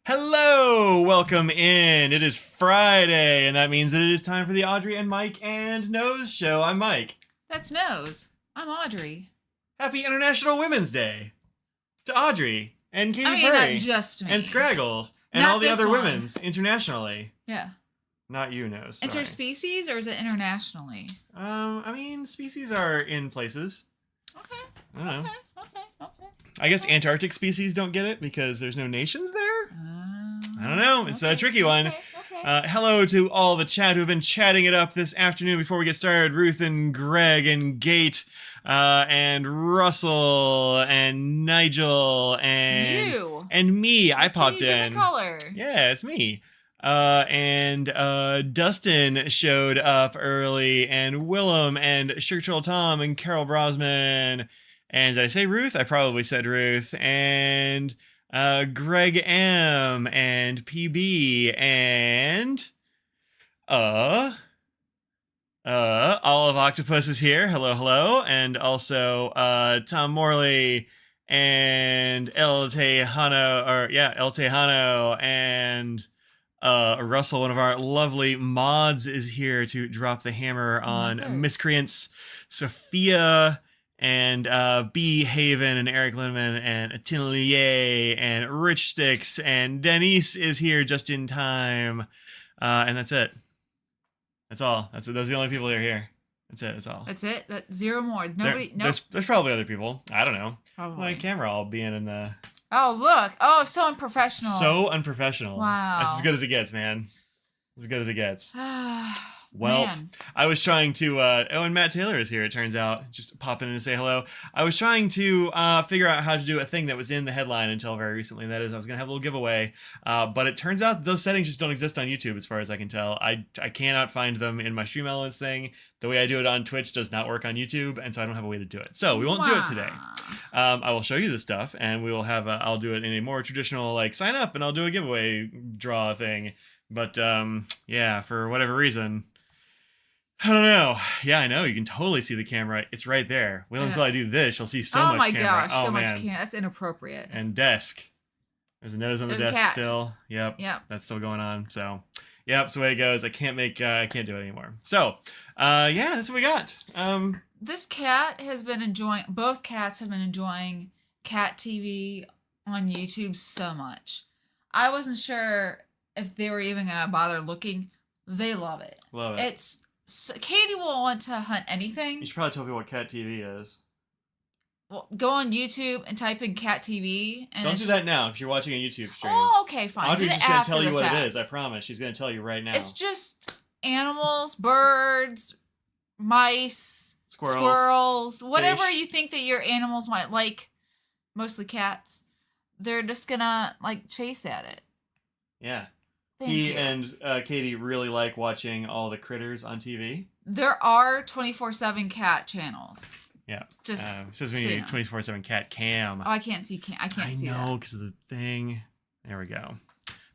Hello, welcome in. It is Friday, and that means that it is time for the Audrey and Mike and Nose show. I'm Mike. That's Nose. I'm Audrey. Happy International Women's Day to Audrey and Katy I mean, Perry not just me. and Scraggles and Not all the this other one. women's internationally. Yeah. Not you, Nose. Sorry. Interspecies, or is it internationally? I mean, species are in places. Okay. I don't know. Okay. I guess Antarctic species don't get it because there's no nations there. I don't know. It's a tricky one. Okay. Hello to all the chat who have been chatting it up this afternoon before we get started. Ruth and Greg and Gate and Russell and Nigel and You. and me. I popped in. Different color. Yeah, it's me. And Dustin showed up early, and Willem and Sugar Troll Tom and Carol Brosman. And did I say Ruth? I probably said Ruth. And Greg M and PB and Olive Octopus is here. Hello. And also Tom Morley and El Tejano and Russell, one of our lovely mods, is here to drop the hammer on miscreants. Sophia and B. Haven and Eric Lindman and Atelier and Rich Sticks and Denise is here just in time. And that's it. That's all. Those are the only people that are here. That's it. That's all. That's it? Zero more. Nobody. Nope. There's probably other people. I don't know. Probably. My camera all being in the... Oh, look. Oh, so unprofessional. So unprofessional. Wow. That's as good as it gets, man. As good as it gets. Well, Man. I was trying to, and Matt Taylor is here, it turns out, just pop in and say hello. I was trying to figure out how to do a thing that was in the headline until very recently, and that is I was going to have a little giveaway, but it turns out that those settings just don't exist on YouTube as far as I can tell. I cannot find them in my Stream Elements thing. The way I do it on Twitch does not work on YouTube, and so I don't have a way to do it. So we won't do it today. I will show you the stuff, and we will have, I'll do it in a more traditional, like, sign up, and I'll do a giveaway draw thing. But, yeah, for whatever reason... I don't know. Yeah, I know. You can totally see the camera. It's right there. Wait until I do this. You'll see so much camera. Oh my gosh, so man. much camera. That's inappropriate. And desk. There's a nose on the desk still. Yep. That's still going on. So, yep. That's the way it goes. I can't do it anymore. So, yeah, that's what we got. This cat has been enjoying. Both cats have been enjoying cat TV on YouTube so much. I wasn't sure if they were even gonna bother looking. They love it. Love it. Katie will want to hunt anything. You should probably tell people what cat TV is. Well, go on YouTube and type in cat TV. And don't do that now because you're watching a YouTube stream. Oh, okay, fine. Audrey's just going to tell you what it is. I promise. She's going to tell you right now. It's just animals, birds, mice, squirrels, whatever you think that your animals might like, mostly cats. They're just going to, like, chase at it. Yeah. He and Katie really like watching all the critters on TV. There are 24/7 cat channels. Yeah. Just it says we need 24/7 cat cam. Oh, I can't see. I can't see that. I know because of the thing. There we go.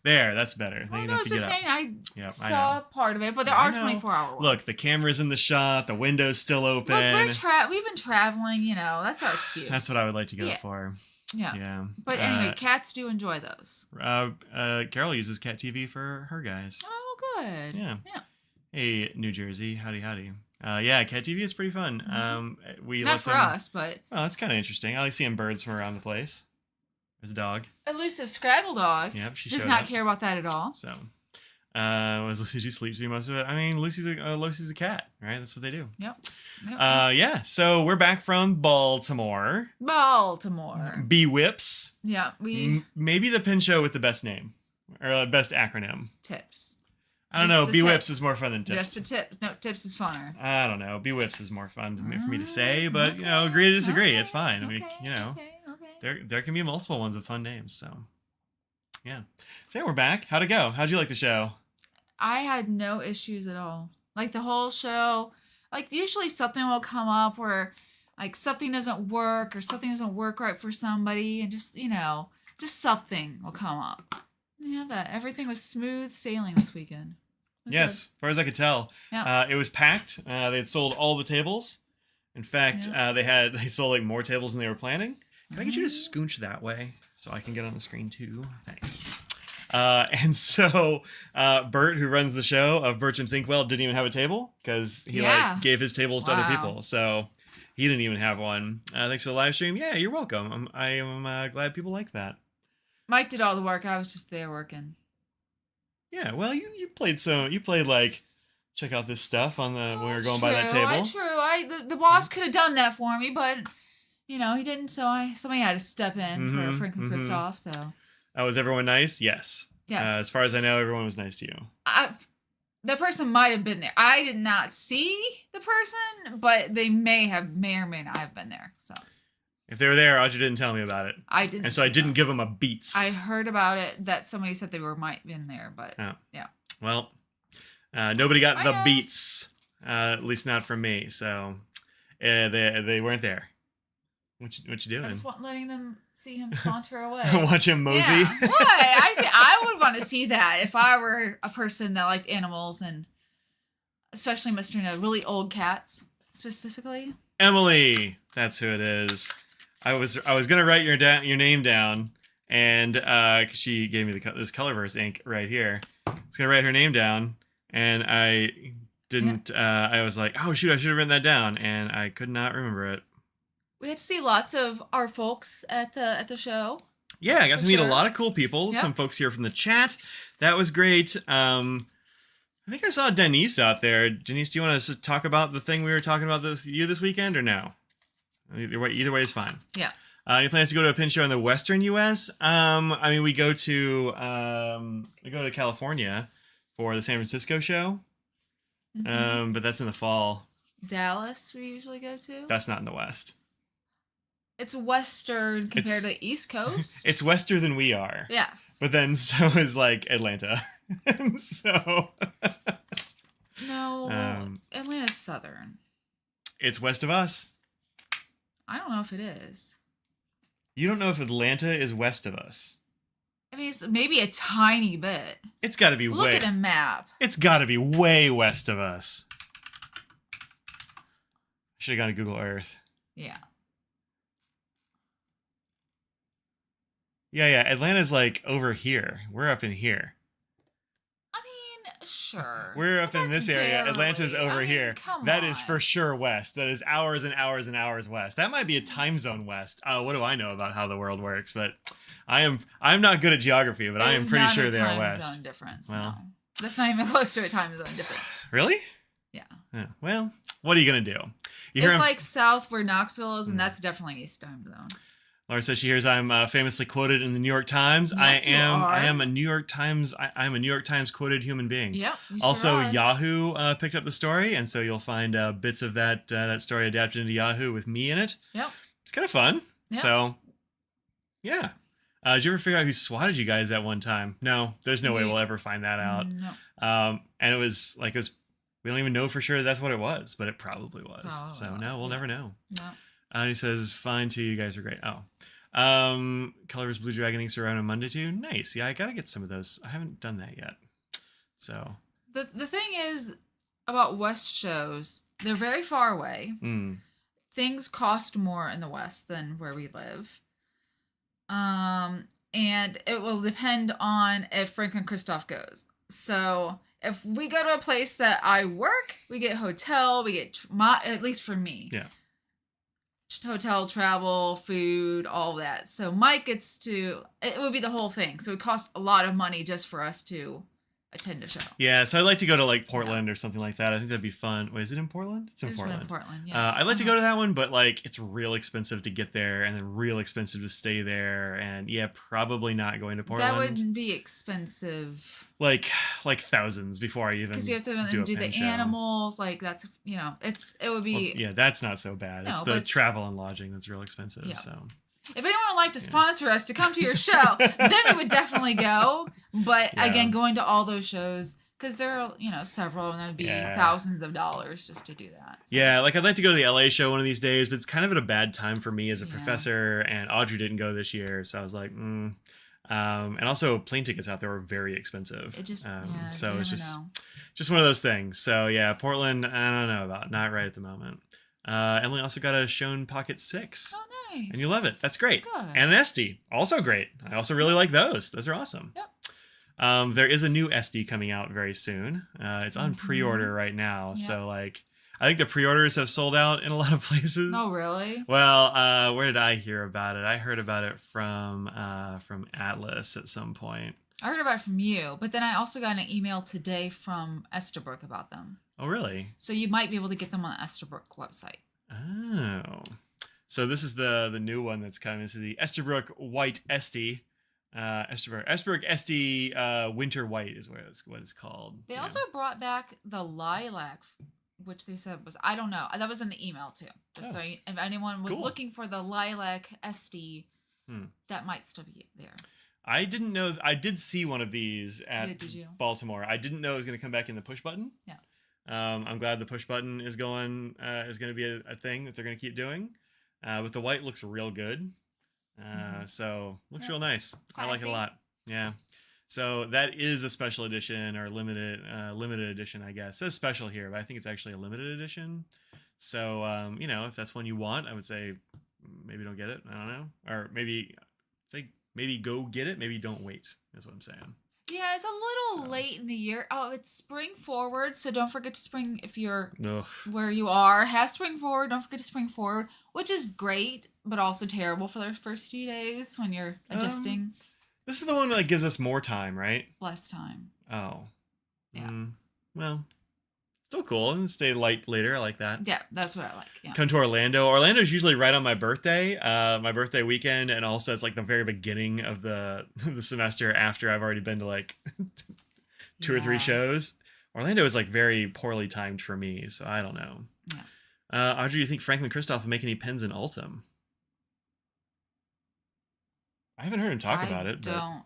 There, that's better. Well, no, I was just saying I saw I part of it, but there are 24-hour ones. Look, the camera's in the shot. The window's still open. Look, we've been traveling. You know, that's our excuse. That's what I would like to go for. Yeah. But anyway, cats do enjoy those. Carol uses cat TV for her guys. Oh, good. Yeah. Hey, New Jersey. Howdy. Yeah, cat TV is pretty fun. Mm-hmm. Not for us, but... Oh, that's kind of interesting. I like seeing birds from around the place. There's a dog. Elusive Scraggle dog. Yep, she does not care about that at all. So, she sleeps through most of it. I mean, Lucy's a cat, right? That's what they do. Yep. Yeah, so we're back from Baltimore. B-Whips. Yeah, maybe the pin show with the best name. Or best acronym. Tips. I don't know. B-Whips is more fun than Tips. Just a tip. No, Tips is funner. I don't know. B-Whips is more fun for me to say, but, you know, agree to disagree. It's fine. I mean, you know, there can be multiple ones with fun names, so. Yeah. So, yeah, we're back. How'd it go? How'd you like the show? I had no issues at all. Like, the whole show, like, usually something will come up where, like, something doesn't work or something doesn't work right for somebody, and just, you know, just something will come up. Yeah, that. Everything was smooth sailing this weekend. Yes, as far as I could tell. Yeah. It was packed. They had sold all the tables. In fact, they sold like more tables than they were planning. Can I get you to scooch that way so I can get on the screen too? Thanks. And so Bert, who runs the show of Bertram's Inkwell, didn't even have a table because he like gave his tables to other people. So he didn't even have one. Thanks for the live stream. Yeah, you're welcome. I am glad people like that. Mike did all the work. I was just there working. Yeah, well, you played like check out this stuff on the when we were going by that table. True. The boss could have done that for me, but he didn't. So somebody had to step in for Frank and Christoph. So. Was everyone nice? Yes. Yes. As far as I know, everyone was nice to you. The person might have been there. I did not see the person, but they may or may not have been there. So. If they were there, Audrey didn't tell me about it. I didn't. And so I didn't give them a beats. I heard about it that somebody said they might have been there, but yeah. Well, nobody got the beats, at least not from me. So they weren't there. What you doing? I just want letting them see him saunter away. Watch him mosey. Yeah. What? I would want to see that if I were a person that liked animals and especially Mr. No, really old cats specifically. Emily, that's who it is. I was gonna write your name down, and she gave me this Colorverse ink right here. I was gonna write her name down, and I didn't. Yeah. I was like, oh shoot, I should have written that down, and I could not remember it. We had to see lots of our folks at the show. Yeah, I got to meet a lot of cool people. Yep. Some folks here from the chat. That was great. I think I saw Denise out there. Denise, do you want to talk about the thing we were talking about this weekend or no? Either way is fine. Yeah. Any plans to go to a pin show in the Western U.S.? I mean, we go to California for the San Francisco show, but that's in the fall. Dallas, we usually go to. That's not in the West. It's Western compared to East Coast. It's Western than we are. Yes. But then so is like Atlanta. So. No, Atlanta's Southern. It's west of us. I don't know if it is. You don't know if Atlanta is west of us. I mean, it's maybe a tiny bit. It's got to be Look at a map. It's got to be way west of us. Should have gone to Google Earth. Yeah. Yeah. Atlanta's like over here. We're up in here. I mean, sure. We're up in this area. Barely. Atlanta's over here. That is for sure west. That is hours and hours and hours west. That might be a time zone west. What do I know about how the world works? But I'm not good at geography, but I am pretty sure they are west. Time zone difference. Well, no. That's not even close to a time zone difference. Really? Yeah. Well, what are you gonna do? It's like south where Knoxville is, and that's definitely East time zone. Laura says she hears I'm famously quoted in the New York Times. Yes, I am a New York Times. I'm a New York Times quoted human being. Yep. Also, Yahoo picked up the story, and so you'll find bits of that story adapted into Yahoo with me in it. Yep. It's kind of fun. Yep. So, yeah. Did you ever figure out who swatted you guys at one time? No, there's no way we'll ever find that out. No. And it was we don't even know for sure that's what it was, but it probably was. So no, we'll never know. No. He says, fine too, you guys are great. Colors Blue Dragon inks are out on Monday too. Nice. Yeah, I gotta get some of those. I haven't done that yet. So the thing is about West shows, they're very far away. Things cost more in the West than where we live. And it will depend on if Frank and Christoph goes. So if we go to a place that I work, we get hotel, we get at least for me. Yeah. Hotel, travel, food, all that. So Mike gets it would be the whole thing. So it costs a lot of money just for us to attend a show. Yeah, so I'd like to go to like Portland or something like that. I think that'd be fun. Wait, is it in Portland? It's in Portland. In Portland, yeah. I'd like to go to that one, but like it's real expensive to get there and then real expensive to stay there. And yeah, probably not going to Portland. That would be expensive. Like thousands before I even because you have to do the animals. Like that's it would be. Well, yeah, that's not so bad. It's the travel and lodging that's real expensive. Yeah. So. If anyone would like to sponsor us to come to your show, then we would definitely go. But again, going to all those shows, because there are, several, and there'd be thousands of dollars just to do that. So. Yeah, like I'd like to go to the LA show one of these days, but it's kind of at a bad time for me as a professor, and Audrey didn't go this year, so I was like, and also plane tickets out there were very expensive. It just, so it's just one of those things. So yeah, Portland, I don't know about, not right at the moment. Emily also got a Shown Pocket 6. Oh, nice. And you love it. That's great. Good. And an Esty, also great. I also really like those. Those are awesome. Yep. There is a new SD coming out very soon. It's on pre-order right now. Yep. So like, I think the pre-orders have sold out in a lot of places. Oh, really? Well, where did I hear about it? I heard about it from Atlas at some point. I heard about it from you, but then I also got an email today from Estabrook about them. Oh, really? So you might be able to get them on the Estabrook website. Oh. So this is the new one that's coming. This is the Estabrook White SD. Estabrook SD Winter White is what it's called. They also brought back the lilac, which they said was, I don't know. That was in the email too. Just so if anyone was looking for the lilac SD, that might still be there. I didn't know. I did see one of these at did you? Baltimore. I didn't know it was going to come back in the push button. Yeah. I'm glad the push button is going to be a thing that they're going to keep doing. But the white looks real good. So looks real nice. I like it a lot. Yeah. So that is a special edition or limited edition, I guess. It says special here, but I think it's actually a limited edition. So you know, if that's one you want, I would say maybe don't get it. I don't know, or maybe go get it. Maybe don't wait. That's what I'm saying. Yeah, it's a little late in the year. Oh, it's spring forward, so don't forget to spring if you're where you are. Have spring forward. Don't forget to spring forward, which is great, but also terrible for the first few days when you're adjusting. This is the one that gives us more time, right? Less time. Oh. Yeah. Well, still cool. And stay light later. I like that. Yeah, that's what I like. Yeah. Come to Orlando. Orlando's usually right on my birthday, my birthday weekend, and also it's like the very beginning of the semester after I've already been to like 2 or 3 shows. Orlando is like very poorly timed for me, so I don't know. Yeah. Audrey, do you think Franklin Christoph will make any pens in Ultim? I haven't heard him talk about it. I don't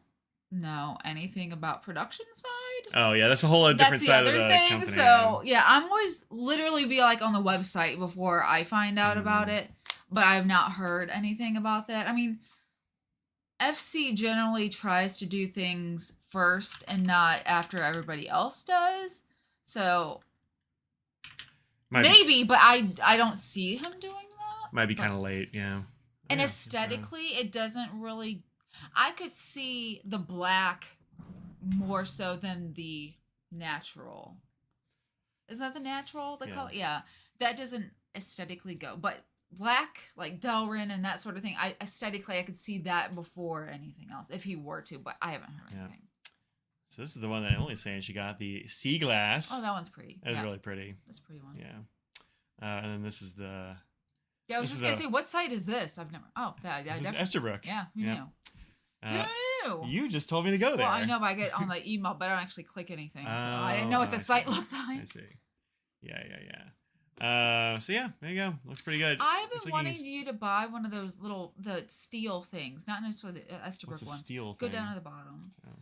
know anything about production side. Oh yeah, that's a whole different side of the company. So yeah, I'm always literally be like on the website before I find out about it, but I've not heard anything about that. I mean, FC generally tries to do things first and not after everybody else does. So maybe, but I don't see him doing that. Might be kind of late, yeah. And aesthetically, it doesn't really... I could see the black more so than the natural. Isn't that the natural? The color? Yeah. That doesn't aesthetically go. But black, like Delrin and that sort of thing, aesthetically, I could see that before anything else, if he were to. But I haven't heard anything. So this is the one that Emily's saying she got, the Sea Glass. Oh, that one's pretty. That's really pretty. That's a pretty one. Yeah. And then this is the... Yeah, I was just going to say, what site is this? I've never... Oh, yeah, definitely. Estabrook. Yeah, who knew? Who knew? You just told me to go there. Well, I know, but I get on the email, but I don't actually click anything. So I didn't know what the site looked like. I see. Yeah. So yeah, there you go. Looks pretty good. I've been wanting you to buy one of those the steel things, not necessarily the Estabrook ones. Steel Go thing? down to the bottom. Oh.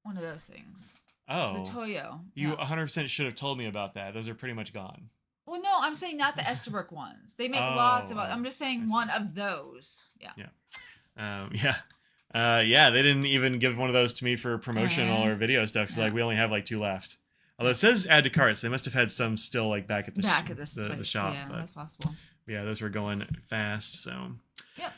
One of those things. Oh. The Toyo. You 100% should have told me about that. Those are pretty much gone. Well, no, I'm saying not the Estabrook ones. They make lots of. I'm just saying one of those. Yeah. Yeah. They didn't even give one of those to me for promotional or video stuff. So like we only have like 2 left. Although it says add to carts, they must have had some still like back at the shop. Yeah, that's possible. Yeah, those were going fast. So. Yep.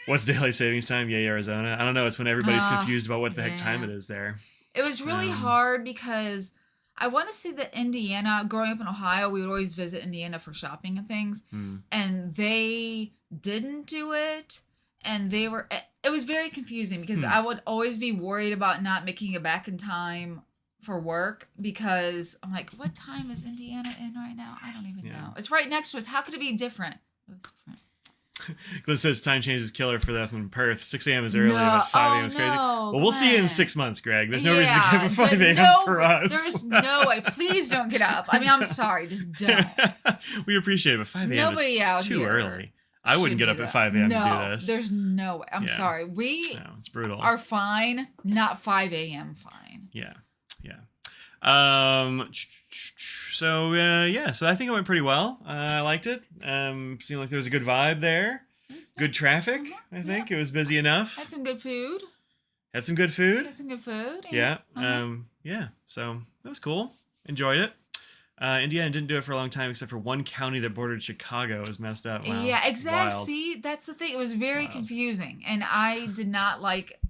What's daylight savings time? Yay, Arizona. I don't know. It's when everybody's confused about what the heck time it is there. It was really hard because I want to say that Indiana, growing up in Ohio, we would always visit Indiana for shopping and things. And they didn't do it. And it was very confusing because I would always be worried about not making it back in time for work because I'm like, what time is Indiana in right now? I don't even know. It's right next to us. How could it be different? It was different. Glenn says time change is killer for them in Perth. 6 a.m. is early, but 5 a.m. is crazy. Well, we'll see you in 6 months, Greg. There's no reason to give a 5 a.m. for us. There's no way. Please don't get up. I mean, I'm sorry. Just don't. We appreciate it, but 5 a.m. is too early. I wouldn't get up at 5 a.m. to do this. There's no way. I'm sorry. It's brutal. Are fine, not 5 a.m. fine. Yeah. So I think it went pretty well. I liked it. Seemed like there was a good vibe there. Good traffic. I think it was busy enough. Had some good food. Had some good food. Yeah. So that was cool. Enjoyed it. Indiana didn't do it for a long time, except for one county that bordered Chicago was messed up. Wow. Yeah, exactly. Wild. See, that's the thing. It was very confusing, and I did not like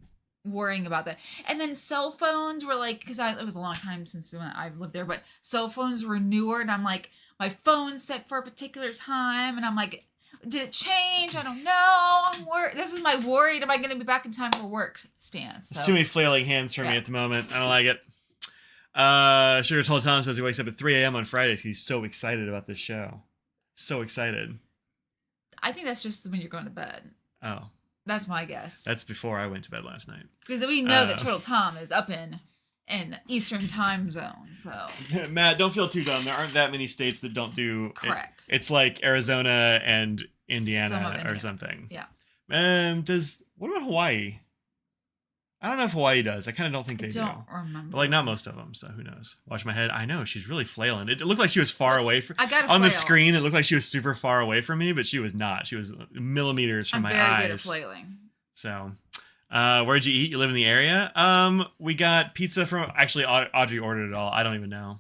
worrying about that. And then cell phones were like, because it was a long time since when I've lived there, but cell phones were newer, and I'm like, my phone's set for a particular time, and I'm like, did it change? I don't know. I'm worried. This is my worried. Am I going to be back in time for work stance? So. There's too many flailing hands for me at the moment. I don't like it. Sugar Told Tom says he wakes up at 3 a.m. on Fridays. He's so excited about this show. So excited. I think that's just when you're going to bed. Oh. That's my guess. That's before I went to bed last night. Because we know that Turtle Tom is up in Eastern time zone, so. Matt, don't feel too dumb. There aren't that many states that don't do. Correct. It's like Arizona and Indiana or something. Yeah. What about Hawaii? I don't know if Hawaii does. I kind of don't think they do. I don't remember. But like not most of them, so who knows? Watch my head. I know she's really flailing. It looked like she was far away from. I got on the screen. It looked like she was super far away from me, but she was not. She was millimeters from my eyes. I'm very good at flailing. So, where'd you eat? You live in the area? We got pizza from. Actually, Audrey ordered it all. I don't even know.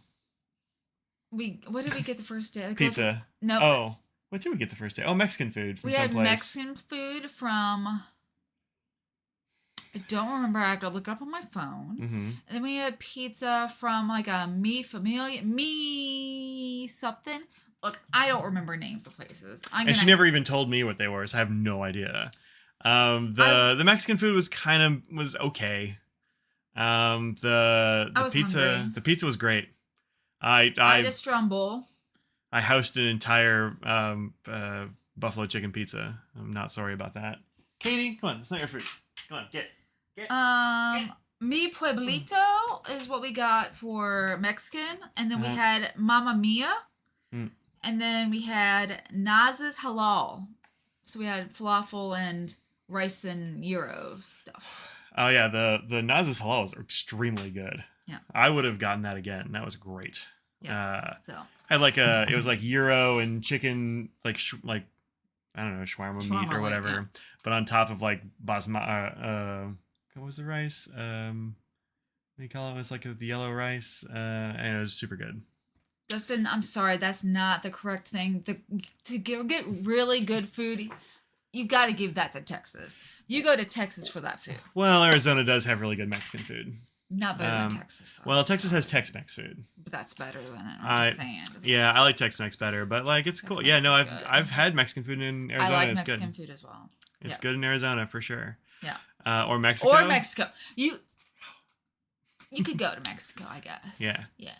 What did we get the first day? Pizza. No. Oh, what did we get the first day? Oh, Mexican food from someplace. We had Mexican food from. I don't remember. I have to look it up on my phone. Mm-hmm. And then we had pizza from like a me something. Look, I don't remember names of places. And she never even told me what they were, so I have no idea. The Mexican food was okay. The pizza was great. I had a strumble. I housed an entire buffalo chicken pizza. I'm not sorry about that. Katie, come on, it's not your food. Come on, get. Mi Pueblito is what we got for Mexican, and then we had Mamma Mia, and then we had Naz's Halal. So we had falafel and rice and gyro stuff. Oh yeah, the Naz's Halal was extremely good. Yeah, I would have gotten that again. That was great. Yeah. Had it was like gyro and chicken, like I don't know, shawarma meat or whatever, yeah. But on top of like basmati. What was the rice? What do you call it? It's like the yellow rice, and it was super good. Dustin, I'm sorry, that's not the correct thing. To get really good food, you got to give that to Texas. You go to Texas for that food. Well, Arizona does have really good Mexican food. Not better than Texas, though. Well, Texas has Tex-Mex food. But that's better than it. I'm just saying. Yeah, I like Tex-Mex better, but like it's cool. Yeah, no, I've had Mexican food in Arizona. I like Mexican food as well. It's good in Arizona for sure. Yeah. Or Mexico. You could go to Mexico, I guess. Yeah. Yeah.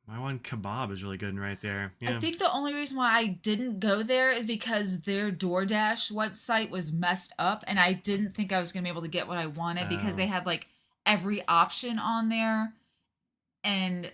My one kebab is really good right there. Yeah. I think the only reason why I didn't go there is because their DoorDash website was messed up, and I didn't think I was going to be able to get what I wanted because they had like every option on there, and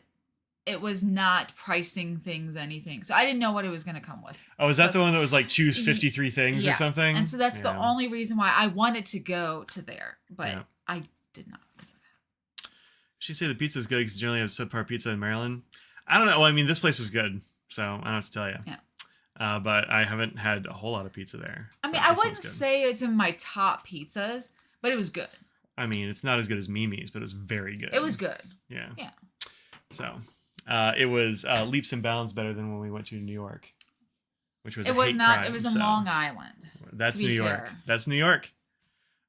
it was not pricing things anything. So I didn't know what it was going to come with. Oh, is that the one that was like choose 53 things or something? And so that's the only reason why I wanted to go to there, but I did not because of that. She say the pizza is good because you generally have subpar pizza in Maryland. I don't know. Well, I mean, this place was good, so I don't have to tell you. Yeah. But I haven't had a whole lot of pizza there. I mean, I wouldn't say it's in my top pizzas, but it was good. I mean, it's not as good as Mimi's, but it was very good. It was good. Yeah. Yeah. So, it was leaps and bounds better than when we went to New York, which was it was not. It was in Long Island. That's New York. Fair. That's New York.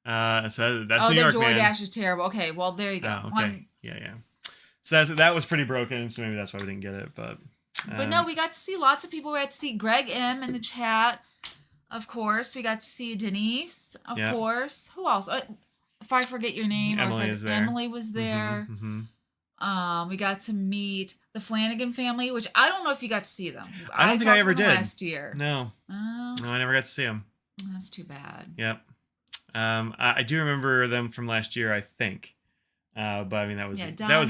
So that's New York, their DoorDash man. is terrible. Okay, well there you go. Oh, okay. Yeah. So that was pretty broken. So maybe that's why we didn't get it. But no, we got to see lots of people. We got to see Greg M in the chat, of course. We got to see Denise, of course. Who else? If I forget your name, Emily was there. Mm-hmm. We got to meet the Flanagan family, which I don't know if you got to see them. I don't think I ever did last year. No, I never got to see them. That's too bad. Yep. I do remember them from last year, I think. But I mean that was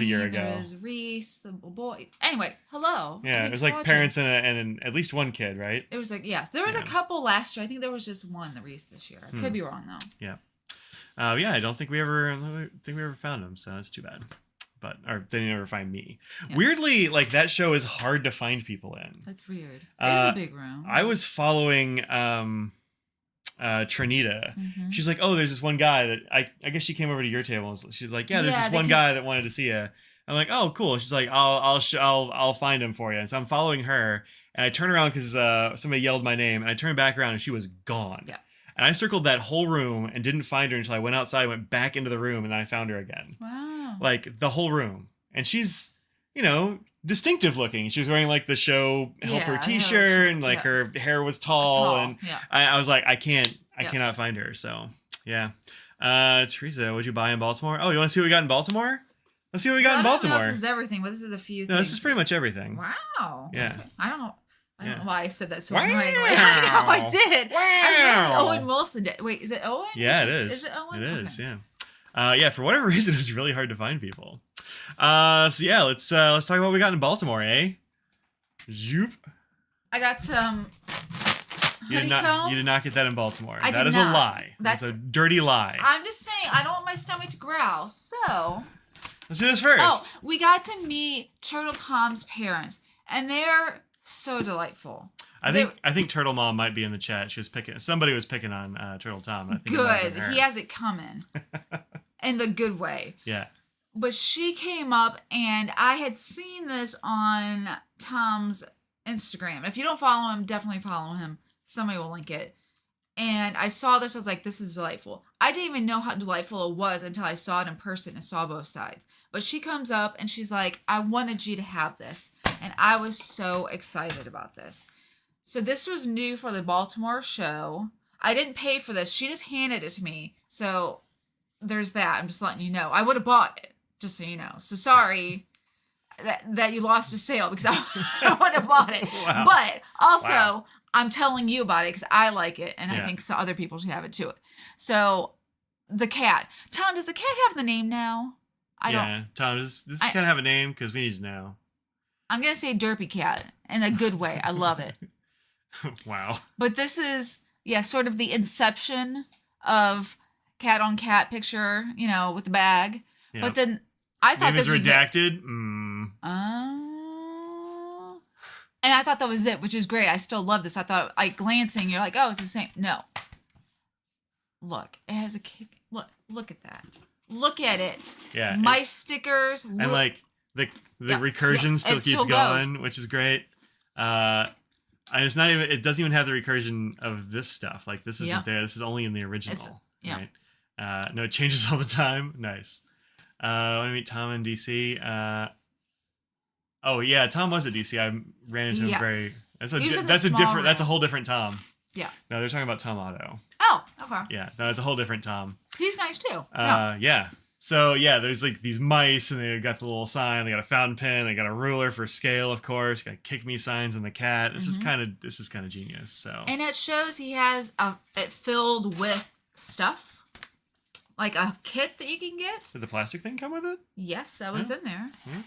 a year ago. There was Reese, the boy. Anyway, hello. Yeah, it was like parents and at least one kid, right? It was like there was a couple last year. I think there was just one, the Reese this year. I could be wrong though. Yeah. I don't think we ever found them, so that's too bad. Or they never find me. Yeah. Weirdly, like that show is hard to find people in. That's weird. It's a big room. I was following Trinita. Mm-hmm. She's like, oh, there's this one guy that I guess she came over to your table and she's like, there's this one guy that wanted to see you. I'm like, oh, cool. She's like, I'll find him for you. And so I'm following her, and I turn around because somebody yelled my name, and I turn back around and she was gone. Yeah. And I circled that whole room and didn't find her until I went outside, went back into the room, and then I found her again. Wow. Like, the whole room. And she's, distinctive looking. She was wearing, like, the show helper t-shirt, and, like, her hair was tall. And I was like, I cannot find her. So, yeah. Teresa, what'd you buy in Baltimore? Oh, you want to see what we got in Baltimore? Let's see what we got in Baltimore. I don't know if this is everything, but this is a few things. No, this is pretty much everything. Wow. Yeah. Okay. I don't know why I said that so Wow. annoyingly. I know I did. Wow. I really Owen Wilson did. Wait, is it Owen? Yeah, it is. Is it Owen? It is, okay. yeah. Yeah, for whatever reason, it was really hard to find people. So yeah, let's talk about what we got in Baltimore, eh? Zoop. I got some You did not get that in Baltimore. That is not. A lie. That's a dirty lie. I'm just saying, I don't want my stomach to growl, so... Let's do this first. Oh, we got to meet Turtle Tom's parents, and they're so delightful. I think Turtle Mom might be in the chat. Somebody was picking on Turtle Tom. I think good. He has it coming. In the good way. Yeah. But she came up, and I had seen this on Tom's Instagram. If you don't follow him, definitely follow him. Somebody will link it. And I saw this. I was like, this is delightful. I didn't even know how delightful it was until I saw it in person and saw both sides. But she comes up and she's like, I wanted you to have this. And I was so excited about this. So this was new for the Baltimore show. I didn't pay for this. She just handed it to me. So there's that. I'm just letting you know. I would have bought it, just so you know. So sorry that you lost a sale because I would have bought it. Wow. But also, I'm telling you about it because I like it. And I think other people should have it too. So the cat. Tom, does the cat have the name now? Tom, does this kind of have a name? Because we need to know. I'm going to say Derpy Cat in a good way. I love it. Wow. But this is, sort of the inception of cat on cat picture, with the bag. Yep. But then I thought this was redacted. And I thought that was it, which is great. I still love this. I thought, glancing, you're like, oh, it's the same. No. Look, it has a kick. Look at that. Look at it. Yeah. Mice stickers. And the recursion still keeps going, which is great. And it's not even. It doesn't even have the recursion of this stuff. Like this isn't there. This is only in the original. Right? No, it changes all the time. Nice. When we meet Tom in DC. Oh yeah, Tom was at DC. I ran into him very. That's a whole different Tom. Yeah. No, they're talking about Tom Otto. Oh, okay. Yeah, no, it's a whole different Tom. He's nice too. Yeah. So there's like these mice, and they got the little sign. They got a fountain pen. They got a ruler for scale, of course. Got kick me signs on the cat. This is kind of genius. So. And it shows he has it filled with stuff, like a kit that you can get. Did the plastic thing come with it? Yes, that was in there. Yeah.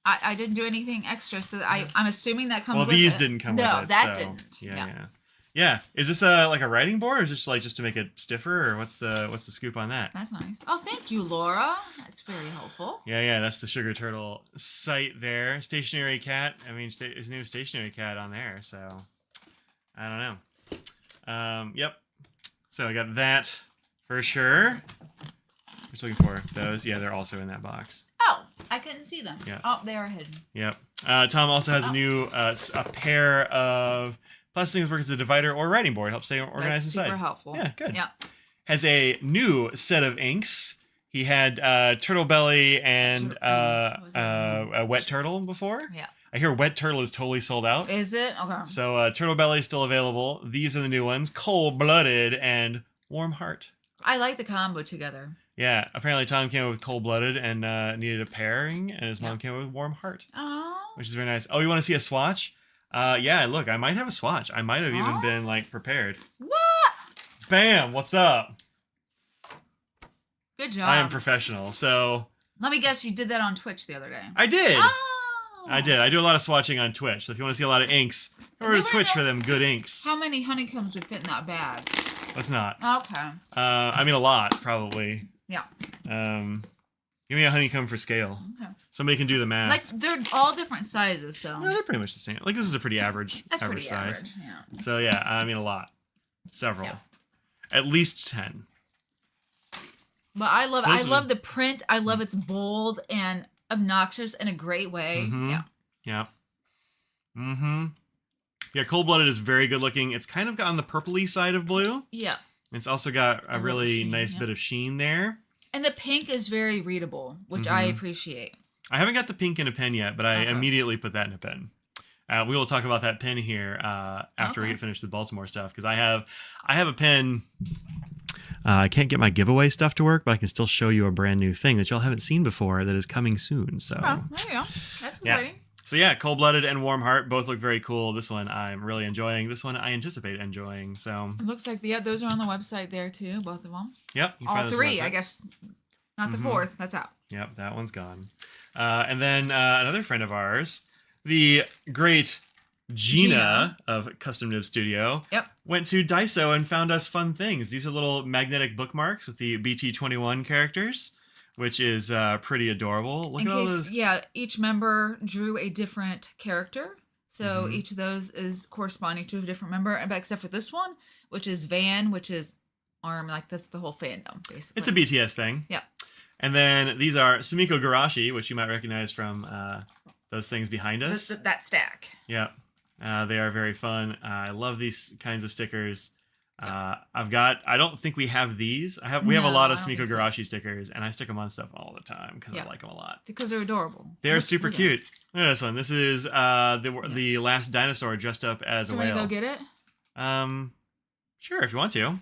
I didn't do anything extra, so I'm assuming that comes with it. Well, these didn't come with it. No, that didn't. Yeah. Is this like a writing board, or is this just to make it stiffer, or what's the scoop on that? That's nice. Oh, thank you, Laura. That's very helpful. Yeah. That's the Sugar Turtle site there. Stationary cat. I mean, his new stationary cat on there. So I don't know. Yep. So I got that for sure. Just looking for those. Yeah, they're also in that box. Oh, I couldn't see them. Yeah. Oh, they are hidden. Yep. Tom also has a new a pair of plastic things work as a divider or writing board. Helps stay organized inside. Super helpful. Yeah, good. Yeah. Has a new set of inks. He had Turtle Belly and a Wet Turtle before. Yeah. I hear Wet Turtle is totally sold out. Is it? Okay. So Turtle Belly is still available. These are the new ones. Cold Blooded and Warm Heart. I like the combo together. Yeah, apparently Tom came up with Cold Blooded and needed a pairing, and his mom came up with Warm Heart. Oh. Which is very nice. Oh, you want to see a swatch? Yeah, look, I might have a swatch. I might have even been prepared. What? Bam! What's up? Good job. I am professional. So let me guess, you did that on Twitch the other day. I did. Oh. I did. I do a lot of swatching on Twitch. So if you want to see a lot of inks, go over to Twitch for them good inks. How many honeycombs would fit in that bag? Let's not. Okay. I mean a lot, probably. Yeah. Give me a honeycomb for scale. Okay. Somebody can do the math. Like they're all different sizes, so. No, they're pretty much the same. Like this is a pretty average. That's average pretty size. average. Yeah. So yeah, I mean a lot, several, Yeah. At least 10. But I love the print. I love it's bold and obnoxious in a great way. Mm-hmm. Yeah. Yeah. Mm-hmm. Yeah, Cold Blooded is very good looking. It's kind of on the purpley side of blue. Yeah. It's also got a little really sheen, nice yeah. bit of sheen there. And the pink is very readable, which I appreciate. I haven't got the pink in a pen yet, but I Okay. immediately put that in a pen. We will talk about that pen here after we Okay. get finished with Baltimore stuff, because I have a pen. I can't get my giveaway stuff to work, but I can still show you a brand new thing that y'all haven't seen before that is coming soon. So Oh, there you go. That's exciting. So yeah, Cold Blooded and Warm Heart both look very cool. This one I'm really enjoying. This one I anticipate enjoying. So It looks like those are on the website there too, both of them. yep, you can All find those three, website. I guess. Not the fourth. That's out. Yep, that one's gone. And then another friend of ours, the great Gina of Custom Nib Studio, went to Daiso and found us fun things. These are little magnetic bookmarks with the BT21 characters, which is pretty adorable. Look at all those. Yeah, each member drew a different character. So each of those is corresponding to a different member, except for this one, which is Van, which is arm. Like, that's the whole fandom, basically. It's a BTS thing. Yeah. And then these are Sumiko Garashi, which you might recognize from those things behind us. That stack. Yeah. They are very fun. I love these kinds of stickers. I don't think we have these. We have a lot of Sumiko Garashi stickers, and I stick them on stuff all the time because I like them a lot. Because they're adorable. They're super cute. Look at this one. This is the last dinosaur dressed up as a whale. Do you want to go get it? Sure, if you want to.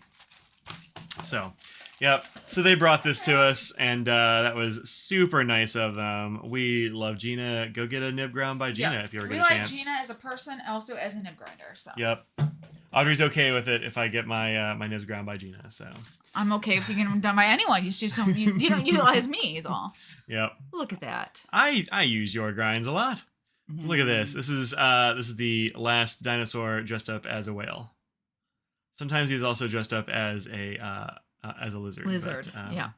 So, yep. So they brought this to us, and that was super nice of them. We love Gina. Go get a nib ground by Gina if you ever get a chance. We like Gina as a person, also as a nib grinder. So. Yep. Audrey's okay with it if I get my my nibs ground by Gina. So I'm okay if you get them done by anyone. You just don't utilize me is all. Yep. Look at that. I use your grinds a lot. Look at this. This is the last dinosaur dressed up as a whale. Sometimes he's also dressed up as a lizard. Lizard. But, yeah.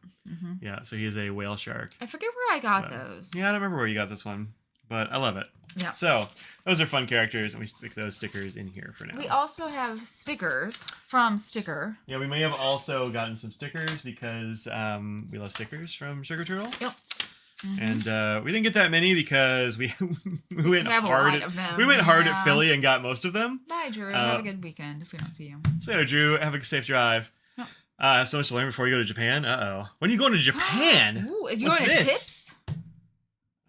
Yeah. So he is a whale shark. I forget where I got those. Yeah, I don't remember where you got this one, but I love it. Yeah. So those are fun characters, and we stick those stickers in here for now. We also have stickers from Sticker. Yeah, we may have also gotten some stickers because we love stickers from Sugar Turtle. Yep. And we didn't get that many because we went hard. We went hard at Philly and got most of them. Bye, Drew. Have a good weekend if we don't see you. See you later, Drew. Have a safe drive. Yep. I have so much to learn before you go to Japan. When are you going to Japan? Ooh, is you going to Tips?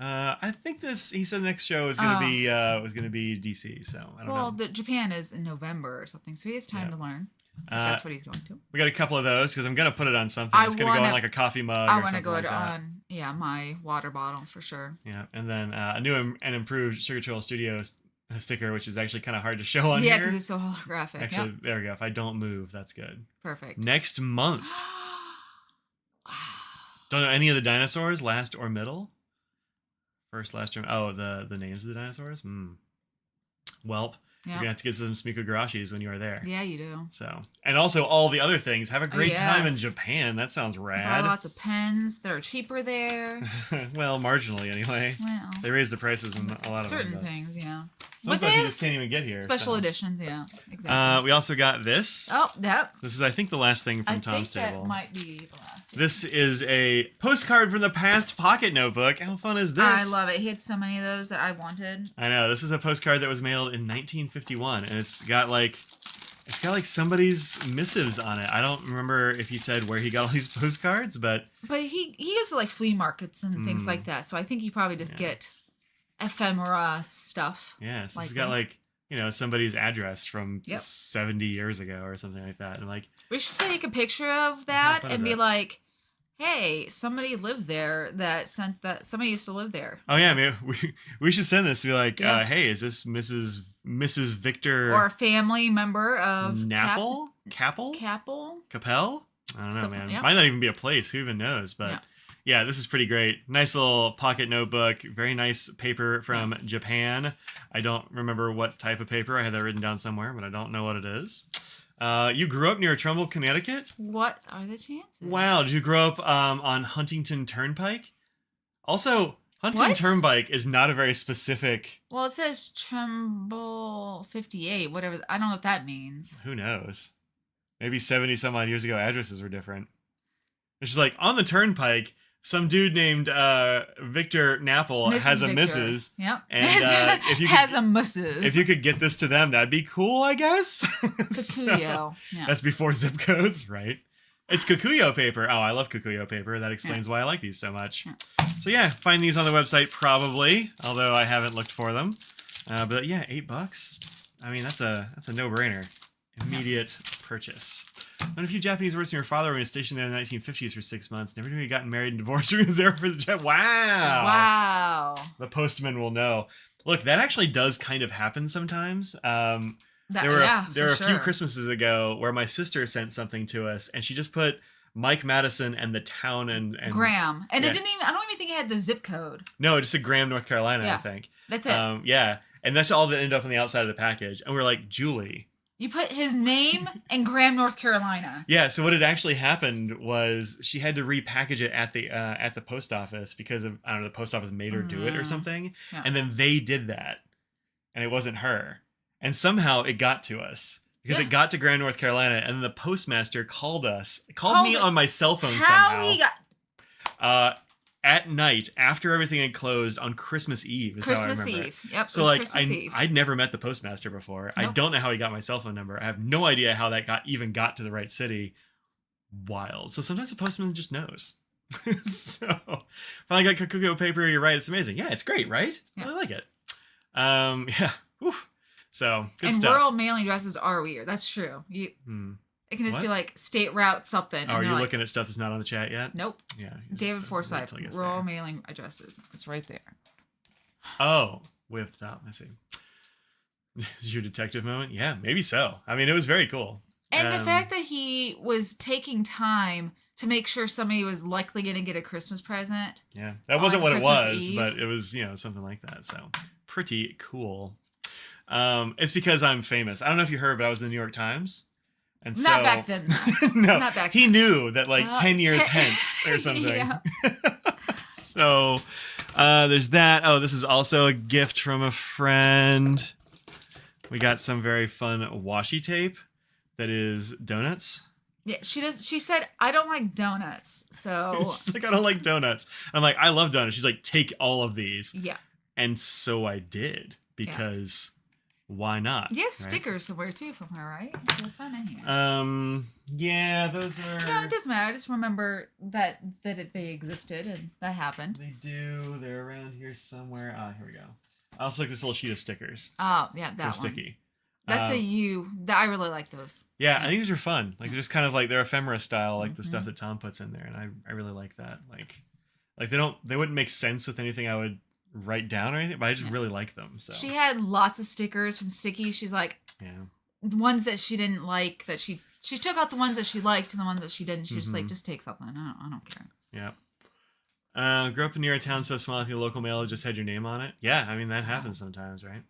I think he said the next show is going to be DC. So I don't know. Well, Japan is in November or something, so he has time to learn. That's what he's going to. We got a couple of those because I'm going to put it on something. It's going to go on like a coffee mug. I want to go on my water bottle for sure. Yeah, and then a new and improved Sugar Turtle Studios sticker, which is actually kind of hard to show on here. Yeah, because it's so holographic. Actually, there we go. If I don't move, that's good. Perfect. Next month. Don't know any of the dinosaurs, last or middle. First, last, or the names of the dinosaurs. Welp. You're gonna have to get some Sumiko Garashis when you are there. Yeah, you do. So, and also all the other things. Have a great time in Japan. That sounds rad. Lots of pens that are cheaper there. Well, marginally anyway. Well, they raised the prices on a lot of certain things, yeah. Some stuff you just can't even get here. Special editions, yeah, exactly. We also got this. Oh, yep. This is, I think, the last thing from Tom's Table. That might be the last. This is a postcard from the past pocket notebook. How fun is this? I love it. He had so many of those that I wanted. I know. This is a postcard that was mailed in 1951, and it's got like somebody's missives on it. I don't remember if he said where he got all these postcards, but he goes to like flea markets and things like that. So I think you probably just get ephemera stuff. Yeah, so it's got like somebody's address from 70 years ago or something like that. And like, we should take a picture of that and be like, hey, somebody lived there that sent that. Somebody used to live there. Oh yeah, maybe we should send this to be like, hey, is this Mrs. Victor or a family member of Capel? Capel? Capel? I don't know, man. Might not even be a place. Who even knows? But yeah, this is pretty great. Nice little pocket notebook. Very nice paper from Japan. I don't remember what type of paper. I had that written down somewhere, but I don't know what it is. You grew up near Trumbull, Connecticut? What are the chances? Wow. Did you grow up on Huntington Turnpike? Also, Huntington Turnpike is not a very specific... Well, it says Trumbull 58, whatever. I don't know what that means. Who knows? Maybe 70 some odd years ago, addresses were different. It's just like, on the Turnpike, some dude named Victor Napple Mrs. has a Victor. Mrs. Yep. And if you has could, a Mrs. if you could get this to them, that'd be cool, I guess. Kikuyo. Yeah. That's before zip codes, right? It's Kikuyo paper. Oh, I love Kikuyo paper. That explains why I like these so much. Yeah. So yeah, find these on the website probably, although I haven't looked for them. But yeah, $8. I mean, that's a no-brainer. Immediate purchase. Learned a few Japanese words from your father when he was stationed there in the 1950s for 6 months. Never knew he gotten married and divorced when he was there for the jet. Wow. Wow. The postman will know. Look, that actually does kind of happen sometimes. There were a few Christmases ago where my sister sent something to us, and she just put Mike Madison and the town and Graham. And it didn't even, I don't even think it had the zip code. No, it just said Graham, North Carolina, I think. That's it. Yeah. And that's all that ended up on the outside of the package. And we're like, Julie. You put his name and Graham, North Carolina. Yeah, so what had actually happened was she had to repackage it at the post office because of, I don't know, the post office made her do it or something. Yeah. And then they did that. And it wasn't her. And somehow it got to us. Because it got to Grand North Carolina, and the postmaster called me on my cell phone somehow. How he got... At night, after everything had closed on Christmas Eve. Christmas Eve. Yep. So like, I'd never met the postmaster before. Nope. I don't know how he got my cell phone number. I have no idea how that even got to the right city. Wild. So sometimes the postman just knows. So finally got Kikuyo paper. You're right. It's amazing. Yeah, it's great, right? Yeah. I like it. Yeah. Oof. So good stuff. And rural mailing addresses are weird. That's true. It can just be like state route something. Oh, are you looking at stuff that's not on the chat yet? Nope. Yeah. David Forsyth, rural mailing addresses. It's right there. Oh, way at the top. I see. Is your detective moment? Yeah, maybe so. I mean, it was very cool. And the fact that he was taking time to make sure somebody was likely going to get a Christmas present. Yeah, that wasn't what it was, but it was, something like that. So pretty cool. It's because I'm famous. I don't know if you heard, but I was in the New York Times. And so, not back then. No, not back he then. knew that 10 years hence or something. Yeah. So there's that. Oh, this is also a gift from a friend. We got some very fun washi tape that is donuts. Yeah, she said, I don't like donuts. So she's like, I don't like donuts. I'm like, I love donuts. She's like, take all of these. Yeah. And so I did because why not? You have stickers to wear too from her, right? That's not in here. Yeah, those are. No, it doesn't matter. I just remember that they existed and that happened. They do. They're around here somewhere. Ah, here we go. I also like this little sheet of stickers. Oh, yeah, that they're one. sticky. That's I really like those. Yeah, I think these are fun. Like they're just kind of like they're ephemera style, like the stuff that Tom puts in there, and I really like that. Like they wouldn't make sense with anything I would write down or anything, but I just really like them. So she had lots of stickers from Sticky. She's like, ones that she didn't like, that she took out the ones that she liked and the ones that she didn't. She just like, just take something. I don't care. Yeah. Grew up near a town so small, I think the local mail just had your name on it. Yeah, I mean that happens sometimes, right?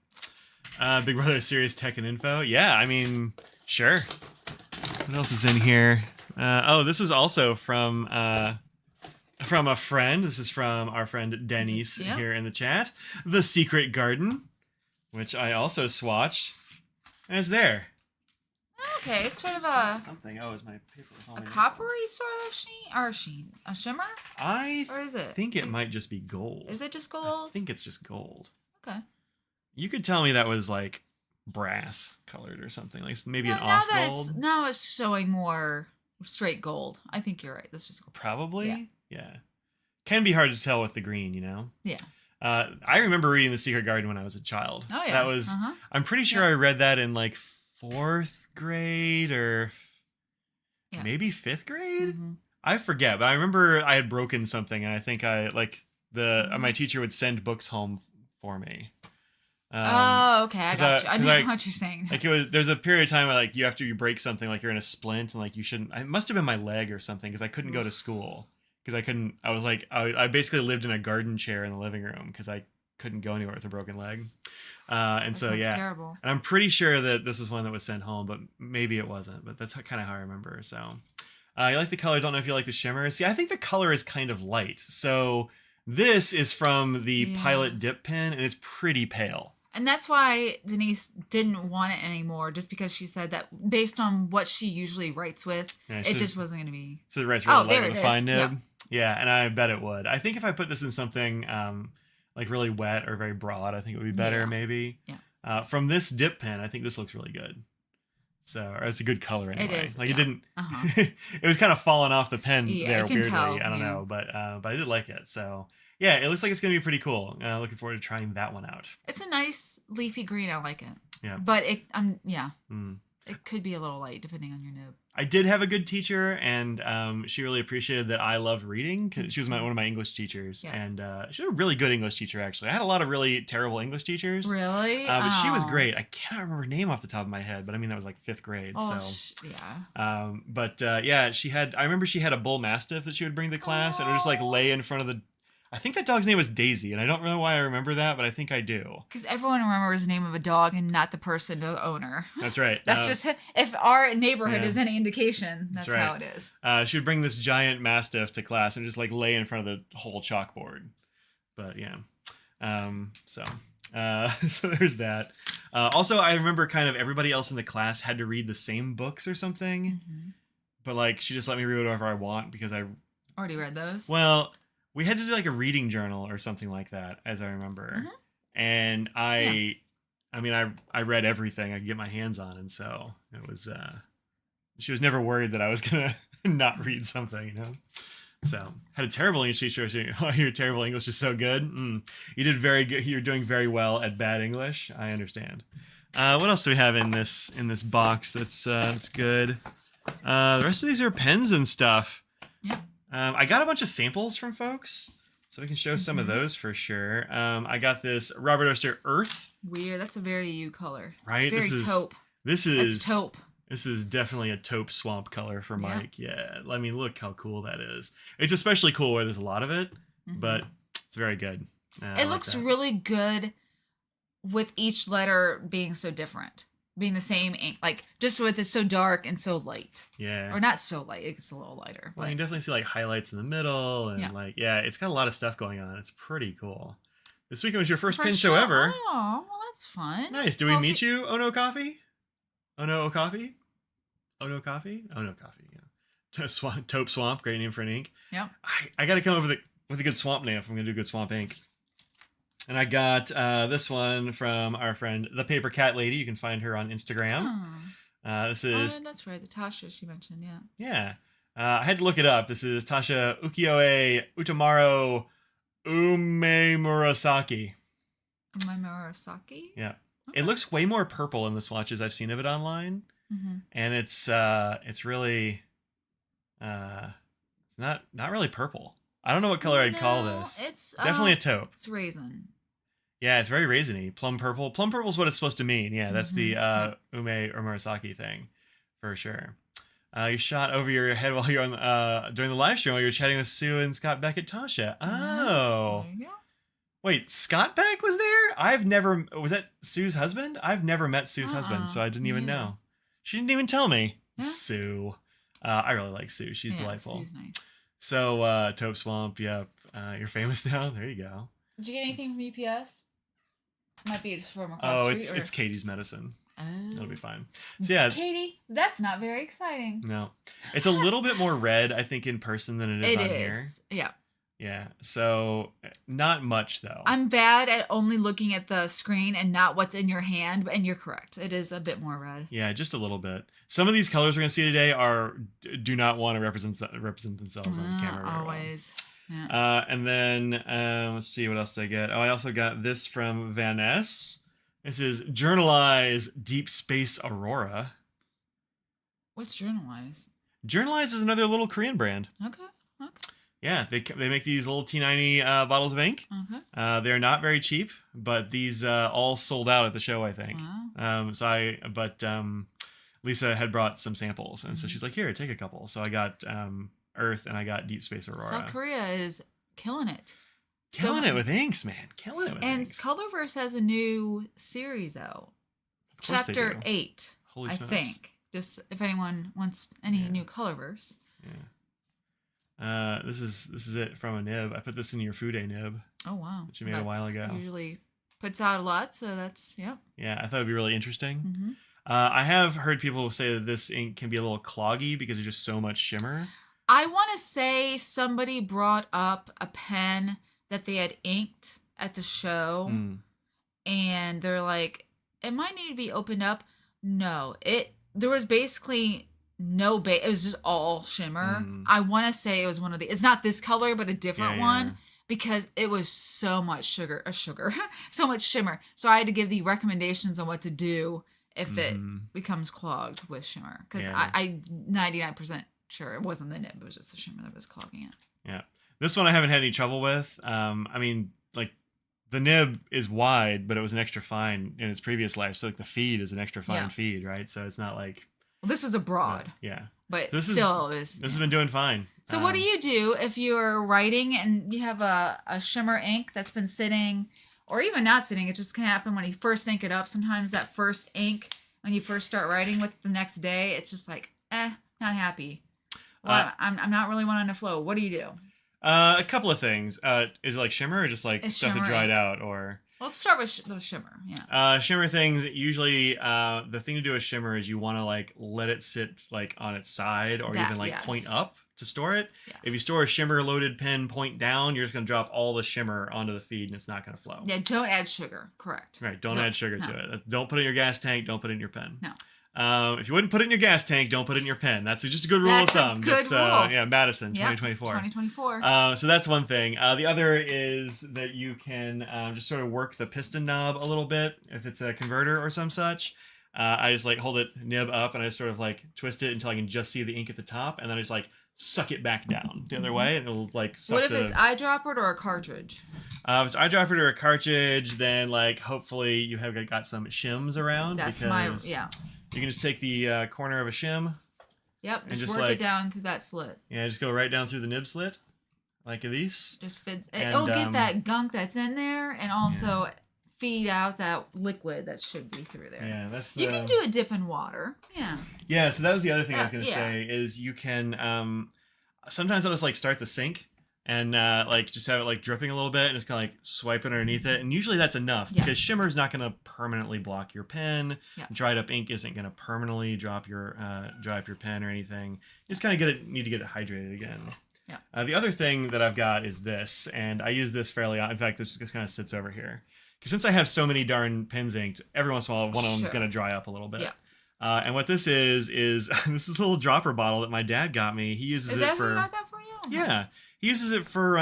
Big Brother Serious Tech and Info. Yeah, I mean, sure. What else is in here? This is also from a friend. This is from our friend Denise here in the chat. The Secret Garden, which I also swatched, and it's there. Okay, it's sort of a something. Oh, is my paper a coppery sort of sheen, a shimmer? Or is it? I think it might just be gold. Is it just gold? I think it's just gold. Okay. You could tell me that was like brass colored or something, like maybe an off gold. Now it's showing more straight gold. I think you're right. That's just gold. Probably. Yeah. Can be hard to tell with the green, Yeah. I remember reading The Secret Garden when I was a child. Oh yeah. That was. I'm pretty sure I read that in like 4th grade or maybe 5th grade. I forget, but I remember I had broken something, and I think my teacher would send books home for me. Okay, I got you. I know what you're saying. Like there's a period of time where like after you break something, like you're in a splint, and like you shouldn't. It must have been my leg or something because I couldn't go to school because I couldn't. I was like I basically lived in a garden chair in the living room because I couldn't go anywhere with a broken leg. And so terrible. And I'm pretty sure that this was one that was sent home, but maybe it wasn't. But that's kind of how I remember. So you like the color? Don't know if you like the shimmer. See, I think the color is kind of light. So this is from the Pilot Dip pen, and it's pretty pale. And that's why Denise didn't want it anymore, just because she said that based on what she usually writes with, it just wasn't going to be. So it writes really light with a fine nib? Yep. Yeah, and I bet it would. I think if I put this in something like really wet or very broad, I think it would be better Yeah. maybe. Yeah. From this dip pen, I think this looks really good. So, or it's a good color It anyway. is. Like Yeah. it didn't, Uh-huh. it was kind of falling off the pen Yeah, I there can weirdly. tell. I don't Yeah. know, but I did like it. So yeah, it looks like it's gonna be pretty cool. Looking forward to trying that one out. It's a nice leafy green. I like it. Yeah. But yeah. Mm. It could be a little light depending on your nib. I did have a good teacher, and she really appreciated that I loved reading. 'Cause she was one of my English teachers, Yeah. and she was a really good English teacher. Actually, I had a lot of really terrible English teachers. Really? But she was Oh. great. I cannot remember her name off the top of my head, but I mean that was like 5th grade. Oh, So yeah. yeah, she had. I remember she had a bull mastiff that she would bring to class, and it would just like lay in front of the. I think that dog's name was Daisy, and I don't know why I remember that, but I think I do. Because everyone remembers the name of a dog and not the person, the owner. That's right. That's just if our neighborhood yeah. is any indication. That's right. how it is. She would bring this giant mastiff to class and just like lay in front of the whole chalkboard. But yeah, so there's that. Also, I remember kind of everybody else in the class had to read the same books or something, Mm-hmm. but like she just let me read whatever I want because I Already read those? well. We had to do like a reading journal or something like that, as I remember. Mhm. And I mean, I read everything I could get my hands on. And so it was, she was never worried that I was going to not read something, you know? So had a terrible English teacher. Oh, your terrible English is so good. You did very good. You're doing very well at bad English. I understand. What else do we have in this box that's good? The rest of these are pens and stuff. Yeah. I got a bunch of samples from folks, so we can show some of those for sure. I got this Robert Oster Earth. Weird. That's a very you color. Right? It's very taupe. This is It's taupe. This is definitely a taupe swamp color for Mike. Yeah. I mean, look how cool that is. It's especially cool where there's a lot of it, but it's very good. It looks really good with each letter being so different. Being the same ink, like just with it's so dark and so light. Yeah. Or not so light, it's a little lighter. Well, you can definitely see like highlights in the middle and it's got a lot of stuff going on. It's pretty cool. This weekend was your first pin show ever. Oh, well, that's fun. Nice. Do we meet you? Oh no coffee? Oh no coffee? Oh no coffee? Oh no coffee. Yeah. Taupe Swamp, great name for an ink. Yep. I got to come up with a good swamp name if I'm gonna do good swamp ink. And I got this one from our friend, the Paper Cat Lady. You can find her on Instagram. This is... that's right, the Tasha she mentioned, yeah. Yeah. I had to look it up. This is Tasha Ukiyo-e Utamaro Umemurasaki. Umemurasaki? Yeah. Okay. It looks way more purple in the swatches I've seen of it online. Mm-hmm. And it's really... not really purple. I don't know what color I'd call this. It's definitely a taupe. It's raisin. Yeah, it's very raisiny. Plum purple. Plum purple is what it's supposed to mean. Yeah, that's the Ume or Murasaki thing, for sure. You shot over your head while you're on during the live stream while you're chatting with Sue and Scott Beck at Tasha. Oh. There you go. Wait, Scott Beck was there? Was that Sue's husband? I've never met Sue's husband, so I didn't even know. She didn't even tell me. Yeah. Sue. I really like Sue. She's delightful. Sue's nice. So, Taupe Swamp, yep. You're famous now. There you go. Did you get anything from UPS? Might be just from across the street. It's Katie's medicine. Oh. It'll be fine. So yeah, Katie, that's not very exciting. No, it's a little bit more red, I think, in person than it is on here. Yeah. Yeah. So not much though. I'm bad at only looking at the screen and not what's in your hand, and you're correct. It is a bit more red. Yeah, just a little bit. Some of these colors we're gonna see today do not want to represent themselves on camera. Always. Yeah. And then let's see, what else did I get? Oh, I also got this from Van Ness. This is Journalize Deep Space Aurora. What's Journalize? Journalize is another little Korean brand. Okay. Yeah, they make these little T90 bottles of ink. Okay. They're not very cheap, but these all sold out at the show, I think. Wow. Lisa had brought some samples, and so she's like, "Here, take a couple." So I got Earth and I got Deep Space Aurora. South Korea is killing it. Killing it with inks, man. Killing it with inks. And Colorverse has a new series out. Chapter 8, Holy I smokes. think. Just if anyone wants any new Colorverse. Yeah. This is it from a nib. I put this in your Fude nib. Oh wow. That you made a while ago. Usually puts out a lot, so that's Yeah, I thought it'd be really interesting. Mm-hmm. I have heard people say that this ink can be a little cloggy because there's just so much shimmer. I want to say somebody brought up a pen that they had inked at the show, and they're like, "It might need to be opened up." No, there was basically no base. It was just all shimmer. I want to say it was one of the. It's not this color, but a different one because it was so much so much shimmer. So I had to give the recommendations on what to do if it becomes clogged with shimmer because I 99% sure it wasn't the nib. It was just the shimmer that was clogging it. Yeah, this one I haven't had any trouble with. I mean, like the nib is wide, but it was an extra fine in its previous life. So like the feed is an extra fine feed, right? So it's not like. Well, this was a broad. But this has been doing fine. So what do you do if you're writing and you have a shimmer ink that's been sitting, or even not sitting? It just can happen when you first ink it up. Sometimes that first ink, when you first start writing with the next day, it's just like, not happy. Well, I'm not really wanting to flow. What do you do? A couple of things. Is it like shimmer or just like stuff that dried out or? Well, let's start with the shimmer. Yeah. Shimmer things. Usually, the thing to do with shimmer is you want to like let it sit like on its side or even like point up to store it. Yes. If you store a shimmer loaded pen point down, you're just going to drop all the shimmer onto the feed and it's not going to flow. Yeah. Don't add sugar. Correct. Right. Don't add sugar to it. Don't put it in your gas tank. Don't put it in your pen. No. If you wouldn't put it in your gas tank, don't put it in your pen. That's just a good rule of thumb. Good rule. Yeah, Madison, 2024. 2024. So that's one thing. The other is that you can just sort of work the piston knob a little bit if it's a converter or some such. I just like hold it nib up and I just sort of like twist it until I can just see the ink at the top, and then I just like suck it back down the other way, and it'll like suck. What if it's eyedroppered or a cartridge? If it's eyedroppered or a cartridge, then like hopefully you have got some shims around. That's You can just take the corner of a shim. Yep, just work it down through that slit. Yeah, just go right down through the nib slit, like this. Just fits. It'll get that gunk that's in there, and also feed out that liquid that should be through there. Yeah, that's. You can do a dip in water. Yeah. Yeah, so that was the other thing I was going to say is you can. Sometimes I'll just like start the sink and like just have it like dripping a little bit and just kind of like swipe it underneath it, and usually that's enough because shimmer is not going to permanently block your pen. Dried up ink isn't going to permanently dry up your pen or anything. You just kind of need to get it hydrated again. The other thing that I've got is this, and I use this fairly. In fact, this just kind of sits over here because since I have so many darn pens inked, every once in a while one of them is going to dry up a little bit. And what this is this is a little dropper bottle that my dad got me. He uses it for. Who got that for you? Yeah. He uses it for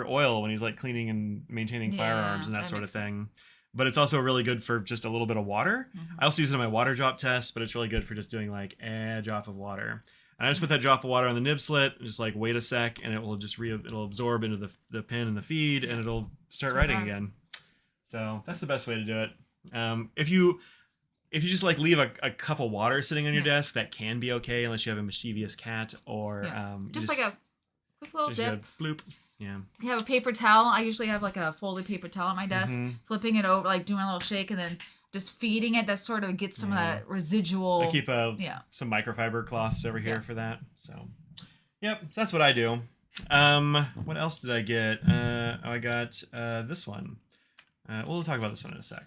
oil when he's like cleaning and maintaining firearms and that sort of thing. But it's also really good for just a little bit of water. I also use it in my water drop test, but it's really good for just doing like a drop of water. And I just put that drop of water on the nib slit and just like wait a sec, and it will just it'll absorb into the pen and the feed, and it'll start writing again. So that's the best way to do it. If you just like leave a cup of water sitting on your desk, that can be okay unless you have a mischievous cat or just like a quick little dip. Bloop. Yeah. You have a paper towel. I usually have like a folded paper towel at my desk, flipping it over, like doing a little shake, and then just feeding it. That sort of gets some of that residual. I keep some microfiber cloths over here for that. So, so that's what I do. What else did I get? I got this one. We'll talk about this one in a sec.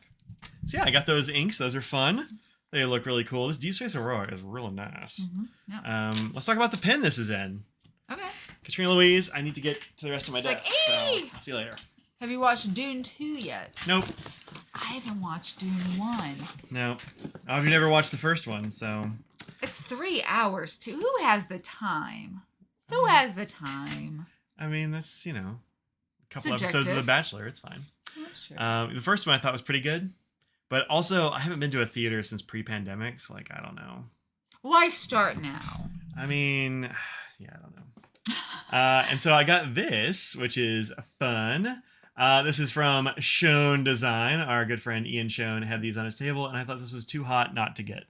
So yeah, I got those inks. Those are fun. They look really cool. This Deep Space Aurora is really nice. Let's talk about the pen this is in. Okay. Katrina Louise, I need to get to the rest of my desk. Hey! So, see you later. Have you watched Dune 2 yet? Nope. I haven't watched Dune 1. No. I've never watched the first one, so. It's 3 hours, too. Who has the time? Who has the time? I mean, that's, a couple Subjective. episodes of The Bachelor. It's fine. That's true. The first one I thought was pretty good. But also, I haven't been to a theater since pre-pandemic, so, I don't know. Why start now? I mean, I don't know. And so I got this, which is fun. This is from Schoen Design. Our good friend Ian Schoen had these on his table, and I thought this was too hot not to get.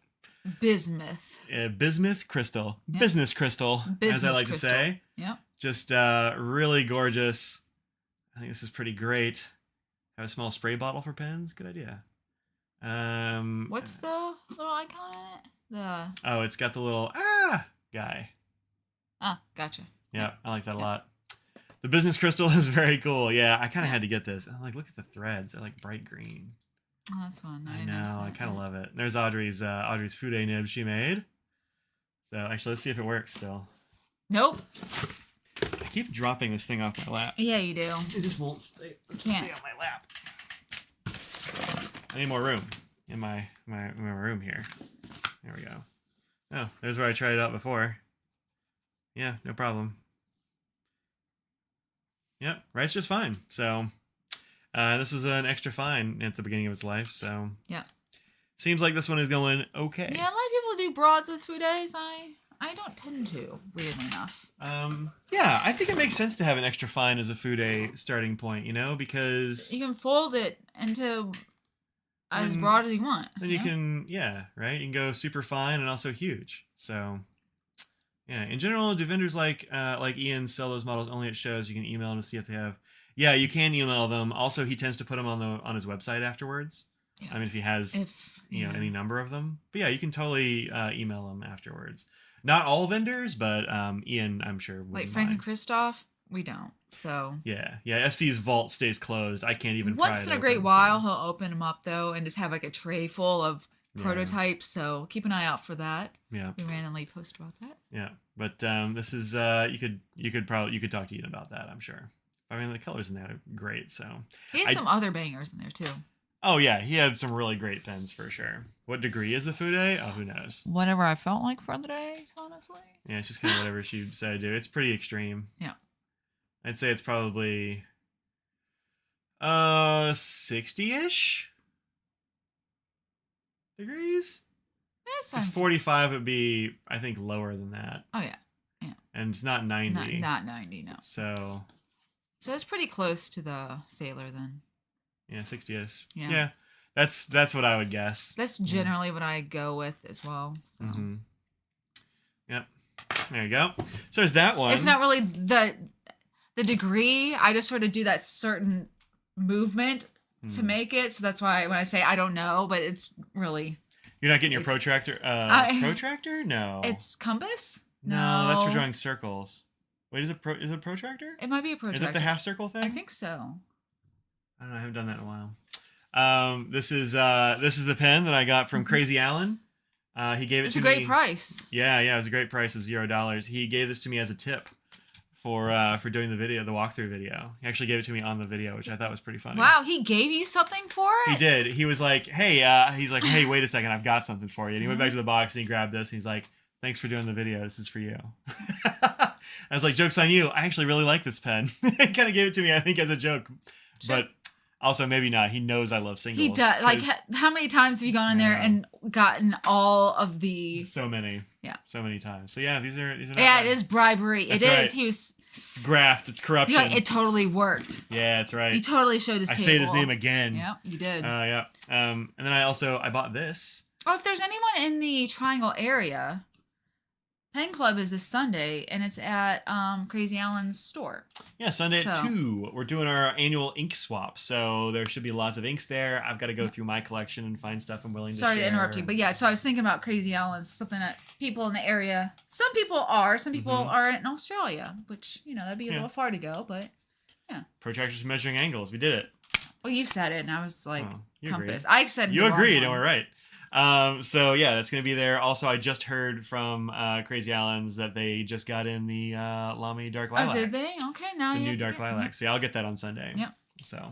Bismuth. Bismuth crystal. Yep. Business crystal, as I like to say. Yep. Just really gorgeous. I think this is pretty great. Have a small spray bottle for pens. Good idea. What's the little icon in it? It's got the little guy. Ah, gotcha. Yeah, I like that a lot. The business crystal is very cool. Yeah, I kind of had to get this. I'm like, look at the threads. They're like bright green. Oh, that's fun. I know. I kind of love it. There's Audrey's Fude nib she made. So actually, let's see if it works still. Nope. I keep dropping this thing off my lap. Yeah, you do. It just won't stay Can't. on my lap. I need more room in my room here. There we go. Oh, there's where I tried it out before. Yeah, no problem. Yep, writes just fine. So, this was an extra fine at the beginning of its life. So, yeah. Seems like this one is going okay. Yeah, a lot of people do broads with Fudes. I don't tend to, weirdly enough. Yeah, I think it makes sense to have an extra fine as a Fude starting point, because you can fold it into as broad as you want. Then you can, right? You can go super fine and also huge. So, yeah. In general, do vendors like Ian sell those models only at shows? You can email them to see if they have. Yeah, you can email them. Also, he tends to put them on his website afterwards. Yeah. I mean, if he has any number of them. But yeah, you can totally email them afterwards. Not all vendors, but Ian, I'm sure. Like Frank and Christoph, we don't. So yeah. FC's vault stays closed. I can't even. Once in a great while, he'll open them up though, and just have like a tray full of prototypes. So keep an eye out for that. Yeah, we randomly post about that. Yeah, but this is you could talk to Ian about that. I'm sure. I mean, the colors in that are great. So he has some other bangers in there too. Oh yeah, he had some really great pens for sure. What degree is the Fude? Oh, who knows? Whatever I felt like for the day, honestly. Yeah, it's just kind of whatever she decided to do. It's pretty extreme. Yeah. I'd say it's probably 60-ish degrees. That sounds. 45 would be, I think, lower than that. Oh yeah. Yeah. And it's not 90. Not 90, no. So it's pretty close to the Sailor then. Yeah, 60-ish. Yeah. That's what I would guess. That's generally what I go with as well. So. Mm-hmm. Yep. There you go. So there's that one. It's not really the degree. I just sort of do that certain movement to make it. So that's why when I say I don't know, but it's really. You're not getting your protractor? Protractor? No. It's compass? No, that's for drawing circles. Wait, is it a protractor? It might be a protractor. Is it the half circle thing? I think so. I don't know. I haven't done that in a while. This is the pen that I got from Crazy Alan. He gave it to me. It's a great price. Yeah, it was a great price of $0. He gave this to me as a tip for doing the walkthrough video. He actually gave it to me on the video, which I thought was pretty funny. Wow, he gave you something for it? He did. He was like, hey, wait a second, I've got something for you. And he went back to the box and he grabbed this and he's like, thanks for doing the video. This is for you. I was like, joke's on you. I actually really like this pen. He kind of gave it to me, I think, as a joke. Sure. But also, maybe not. He knows I love singles. He does. Like, how many times have you gone in there and gotten all of the... So many. Yeah. So many times. So, yeah, these are not bad. It is bribery. That's it is. Right. He was... Graft. It's corruption. Like, it totally worked. Yeah, that's right. He totally showed his table. I say his name again. Yeah, you did. Yeah. And then I bought this. Oh, if there's anyone in the Triangle area... Pen Club is this Sunday, and it's at Crazy Alan's store. Yeah, Sunday at 2. We're doing our annual ink swap, so there should be lots of inks there. I've got to go through my collection and find stuff I'm willing to share. Sorry to interrupt you, but yeah, so I was thinking about Crazy Alan's, something that people in the area, some people are in Australia, which, that'd be a little far to go, but yeah. Protractors measuring angles, we did it. Well, you said it, and I was like, compass. Agreed. I said you agreed, and we're right. So yeah, that's gonna be there. Also, I just heard from Crazy Alan's that they just got in the Lamy Dark Lilac. Oh, did they? Okay, now the new Dark Lilac. So yeah, I'll get that on Sunday. Yep. So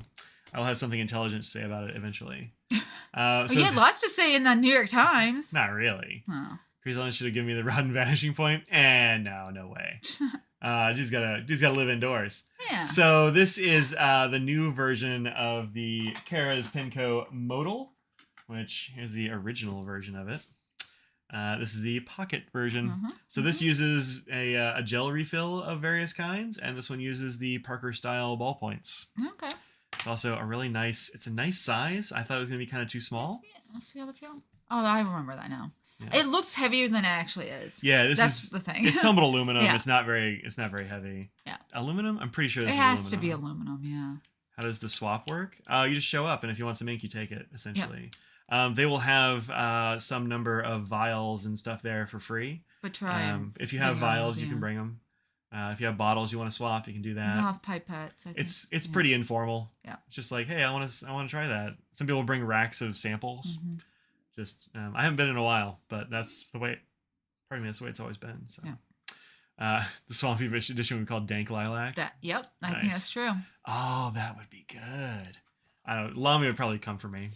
I'll have something intelligent to say about it eventually. You had lots to say in the New York Times. Not really. Oh. Crazy Alan should have given me the rod and vanishing point. And no way. Just gotta live indoors. Yeah. So this is the new version of the Kara's Penco Modal, which is the original version of it. This is the pocket version. So this uses a gel refill of various kinds, and this one uses the Parker style ballpoints. Okay. It's also a really nice, it's a nice size. I thought it was going to be kind of too small. Oh, I remember that now. Yeah. It looks heavier than it actually is. Yeah, that's the thing. It's tumbled aluminum. Yeah. It's not very heavy. Yeah. Aluminum? I'm pretty sure this it is has to be aluminum, yeah. How does the swap work? You just show up, and if you want some ink, you take it, essentially. Yep. They will have some number of vials and stuff there for free. But try if you have vials, you can bring them. If you have bottles you want to swap, you can do that. You have pipettes. I think. It's pretty informal. Yeah. It's just like, hey, I want to try that. Some people bring racks of samples. Just I haven't been in a while, but that's the way. Pardon me, that's the way it's always been. So. Yeah. The Swampy edition we call Dank Lilac. Yep, I think Nice. that's true. Oh, that would be good. I don't know. Lamy would probably come for me.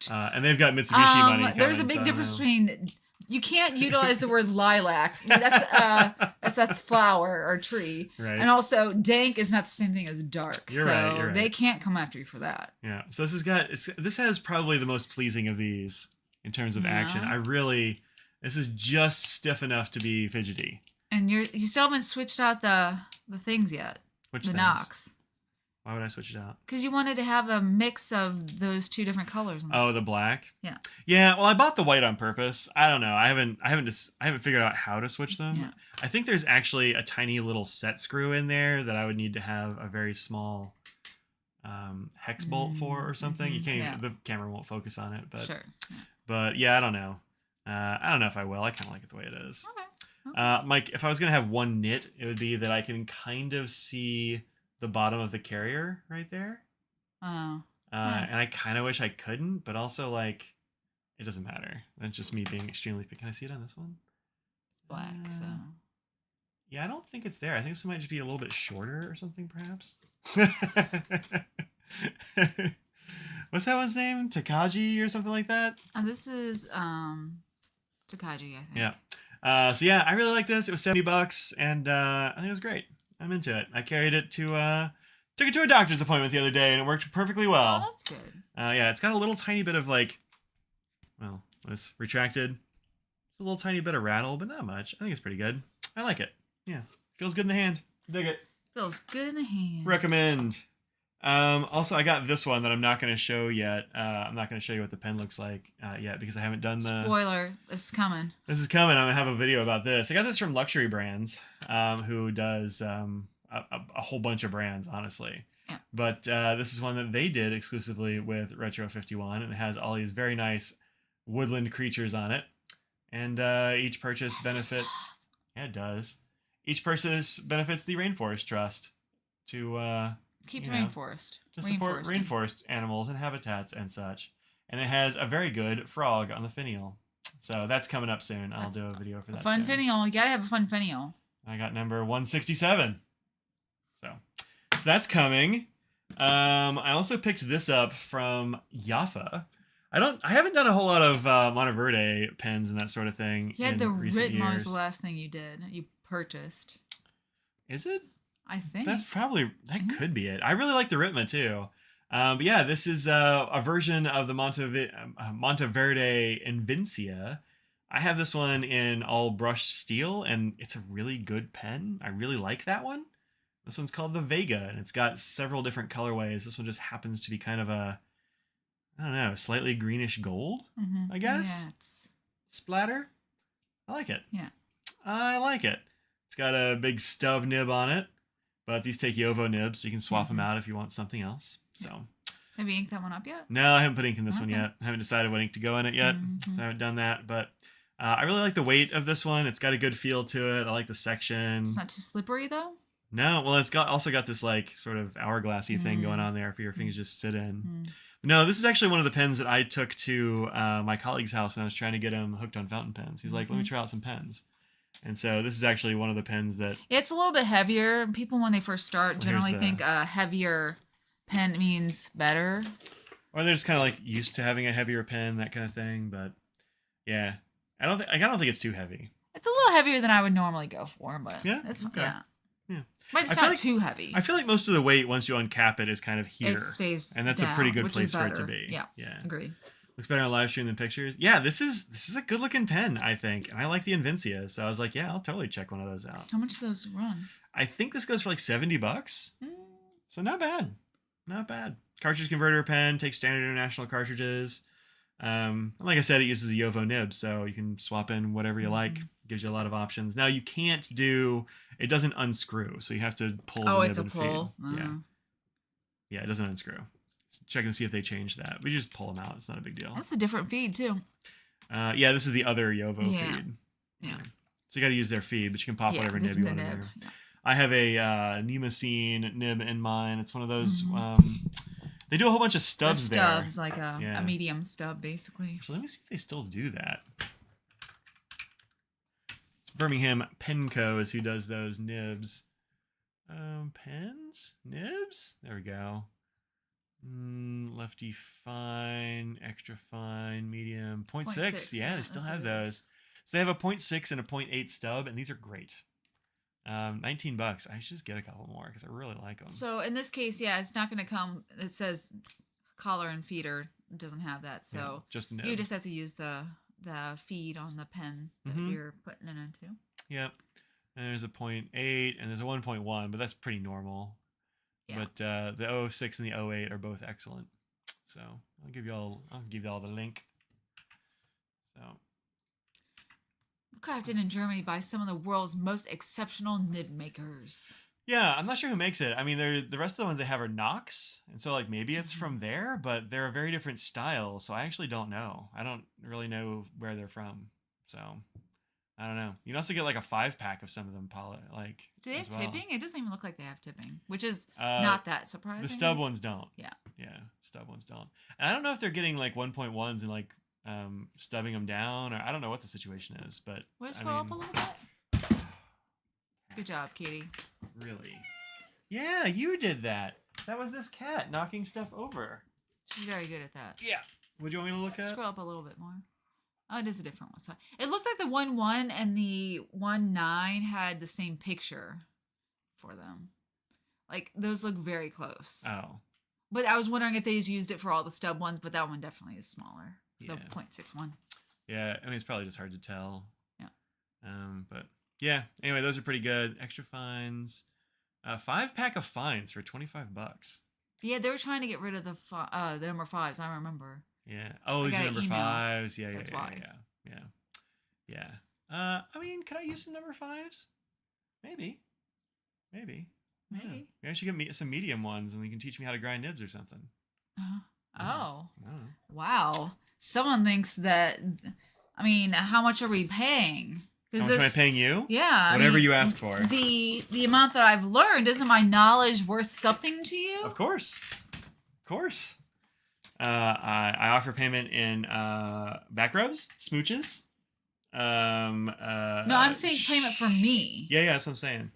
And they've got Mitsubishi money coming, there's a big difference between... You can't utilize the word lilac. That's a flower or tree. Right. And also, dank is not the same thing as dark. You're so right. they can't come after you for that. Yeah. So this has probably the most pleasing of these in terms of action. This is just stiff enough to be fidgety. And you still haven't switched out the things yet. Which the things? knocks. Why would I switch it out? Because you wanted to have a mix of those two different colors. Oh, the black. Yeah. Yeah. Well, I bought the white on purpose. I don't know. I haven't figured out how to switch them. Yeah. I think there's actually a tiny little set screw in there that I would need to have a very small hex bolt for or something. You can't. Even, the camera won't focus on it. But sure. Yeah. But yeah, I don't know. I don't know if I will. I kind of like it the way it is. Okay. Mike, if I was gonna have one nit, it would be that I can kind of see the bottom of the carrier right there. Oh. And I kind of wish I couldn't, but also like, it doesn't matter. That's just me being extremely. Can I see it on this one? It's black, so. Yeah, I don't think it's there. I think this might just be a little bit shorter or something, perhaps. What's that one's name? Takagi or something like that? This is Takagi, I think. Yeah. So yeah, I really like this. It was $70, and I think it was great. I'm into it. I carried it to took it to a doctor's appointment the other day, and it worked perfectly well. Oh, that's good. Yeah, it's got a little tiny bit of like, well, it's retracted. A little tiny bit of rattle, but not much. I think it's pretty good. I like it. Yeah, feels good in the hand. Dig it. Feels good in the hand. Recommend. Also, I got this one that I'm not going to show yet. I'm not going to show you what the pen looks like yet because I haven't done the... Spoiler, this is coming. This is coming. I'm going to have a video about this. I got this from Luxury Brands, who does a whole bunch of brands, honestly. Yeah. But this is one that they did exclusively with Retro 51, and it has all these very nice woodland creatures on it. And each purchase benefits... Yeah, it does. Each purchase benefits the Rainforest Trust to... Keep the rainforest. To support rainforest animals and habitats and such. And it has a very good frog on the finial. So that's coming up soon. I'll do a video for that. Fun finial. You gotta have a fun finial. I got number 167. So that's coming. I also picked this up from Jaffa. I haven't done a whole lot of Monteverde pens and that sort of thing. You had the Ritmo was the last thing you did. You purchased. Is it? I think that could be it. I really like the Ritma too. But yeah, this is a version of the Monteverde Invincia. I have this one in all brushed steel, and it's a really good pen. I really like that one. This one's called the Vega, and it's got several different colorways. This one just happens to be kind of a, I don't know, slightly greenish gold, I guess. Yeah, it's... Splatter. I like it. Yeah. I like it. It's got a big stub nib on it. But these take Yovo nibs, so you can swap them out if you want something else. So, have you inked that one up yet? No, I haven't put ink in this one yet. I haven't decided what ink to go in it yet, so I haven't done that. But I really like the weight of this one. It's got a good feel to it. I like the section. It's not too slippery though. No, well, it's also got this like sort of hourglassy thing going on there for your fingers just sit in. No, this is actually one of the pens that I took to my colleague's house when I was trying to get him hooked on fountain pens. He's like, "Let me try out some pens." And so this is actually one of the pens that... It's a little bit heavier. People, when they first start, generally think a heavier pen means better. Or they're just kind of like used to having a heavier pen, that kind of thing. But yeah, I don't think it's too heavy. It's a little heavier than I would normally go for, but it's okay. Yeah. But it's not too heavy. I feel like most of the weight, once you uncap it, is kind of here. It stays and that's down, a pretty good place for it to be. Yeah. Agreed. Looks better on live stream than pictures. Yeah, this is a good looking pen, I think. And I like the Invincia, so I was like, yeah, I'll totally check one of those out. How much do those run? I think this goes for like $70. So not bad. Not bad. Cartridge converter pen, takes standard international cartridges. Like I said, it uses a Yovo nib, so you can swap in whatever you like. Gives you a lot of options. Now you can't do, it doesn't unscrew, so you have to pull the nib and pull. Feed. Yeah, it doesn't unscrew. Checking to see if they changed that. We just pull them out. It's not a big deal. That's a different feed too. Yeah, this is the other Yovo feed. Yeah. So you got to use their feed, but you can pop whatever nib you want in there. Yeah. I have a Nemocene nib in mine. It's one of those. They do a whole bunch of stubs there. Stubs, like a medium stub, basically. Actually, let me see if they still do that. Birmingham Penco is who does those nibs. Pens? Nibs? There we go. Lefty fine, extra fine, medium, 0.6. Yeah, they still have those. So they have a 0.6 and a 0.8 stub, and these are great. $19. I should just get a couple more because I really like them. So in this case, yeah, it's not going to come. It says collar and feeder. It doesn't have that. So yeah, just a nib. You just have to use the feed on the pen that you're putting it into. Yep. And there's a 0.8 and there's a 1.1, but that's pretty normal. Yeah. But the 06 and the 08 are both excellent. So I'll give you all the link. So crafted in Germany by some of the world's most exceptional nib makers. Yeah, I'm not sure who makes it. I mean, the rest of the ones they have are Knox, and so like maybe it's from there, but they're a very different style. So I actually don't know. I don't really know where they're from. So I don't know. You can also get like a 5-pack of some of them. Like, do they have tipping? It doesn't even look like they have tipping, which is not that surprising. The stub ones don't. Yeah. Yeah, stub ones don't. And I don't know if they're getting like 1.1s and like stubbing them down, or I don't know what the situation is. But want to scroll up a little bit? Good job, Katie. Really? Yeah, you did that. That was this cat knocking stuff over. She's very good at that. Yeah. What do you want me to look at? Scroll up a little bit more. Oh, it is a different one. So it looked like the 1.1 and the 1.9 had the same picture for them. Like, those look very close. Oh. But I was wondering if they just used it for all the stub ones, but that one definitely is smaller. Yeah. The 0.61. Yeah, I mean, it's probably just hard to tell. Yeah. But yeah, anyway, those are pretty good. Extra fines. 5-pack of fines for $25. Yeah, they were trying to get rid of the number 5s, I remember. Yeah. Oh, these are number 5s. Yeah, That's why. Yeah. I mean, could I use some number 5s? Maybe. Yeah. I should get some medium ones, and you can teach me how to grind nibs or something. Oh. Wow. Someone thinks that. I mean, how much are we paying? How much am I paying you? Yeah. Whatever you ask for. The amount that I've learned, isn't my knowledge worth something to you? Of course. I offer payment in back rubs, smooches. No, I'm saying payment for me. Yeah, that's what I'm saying.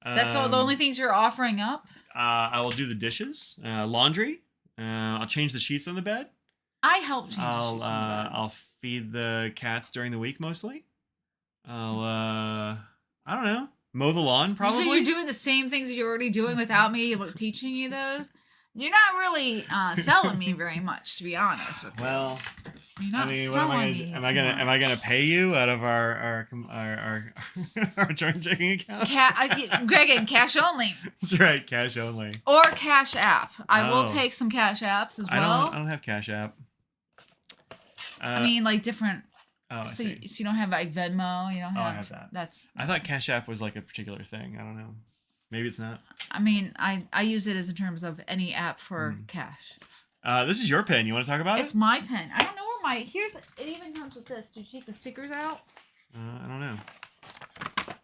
That's all the only things you're offering up? I will do the dishes, laundry. I'll change the sheets on the bed. I help change the sheets on the bed. I'll feed the cats during the week mostly. I don't know, mow the lawn probably. So you're doing the same things you're already doing without me teaching you those? You're not really selling me very much, to be honest with you. Well, you're not selling me. Am I gonna pay you out of our joint checking account? Greg, and cash only. That's right, cash only. Or Cash App. I will take some Cash Apps as well. I don't have Cash App. I mean, like different. Oh, so you don't have like Venmo. You don't have. I have that. I thought Cash App was like a particular thing. I don't know. Maybe it's not. I mean, I use it as in terms of any app for cash. This is your pen. You want to talk about it? It's my pen. I don't know where it even comes with this. Did you take the stickers out? I don't know.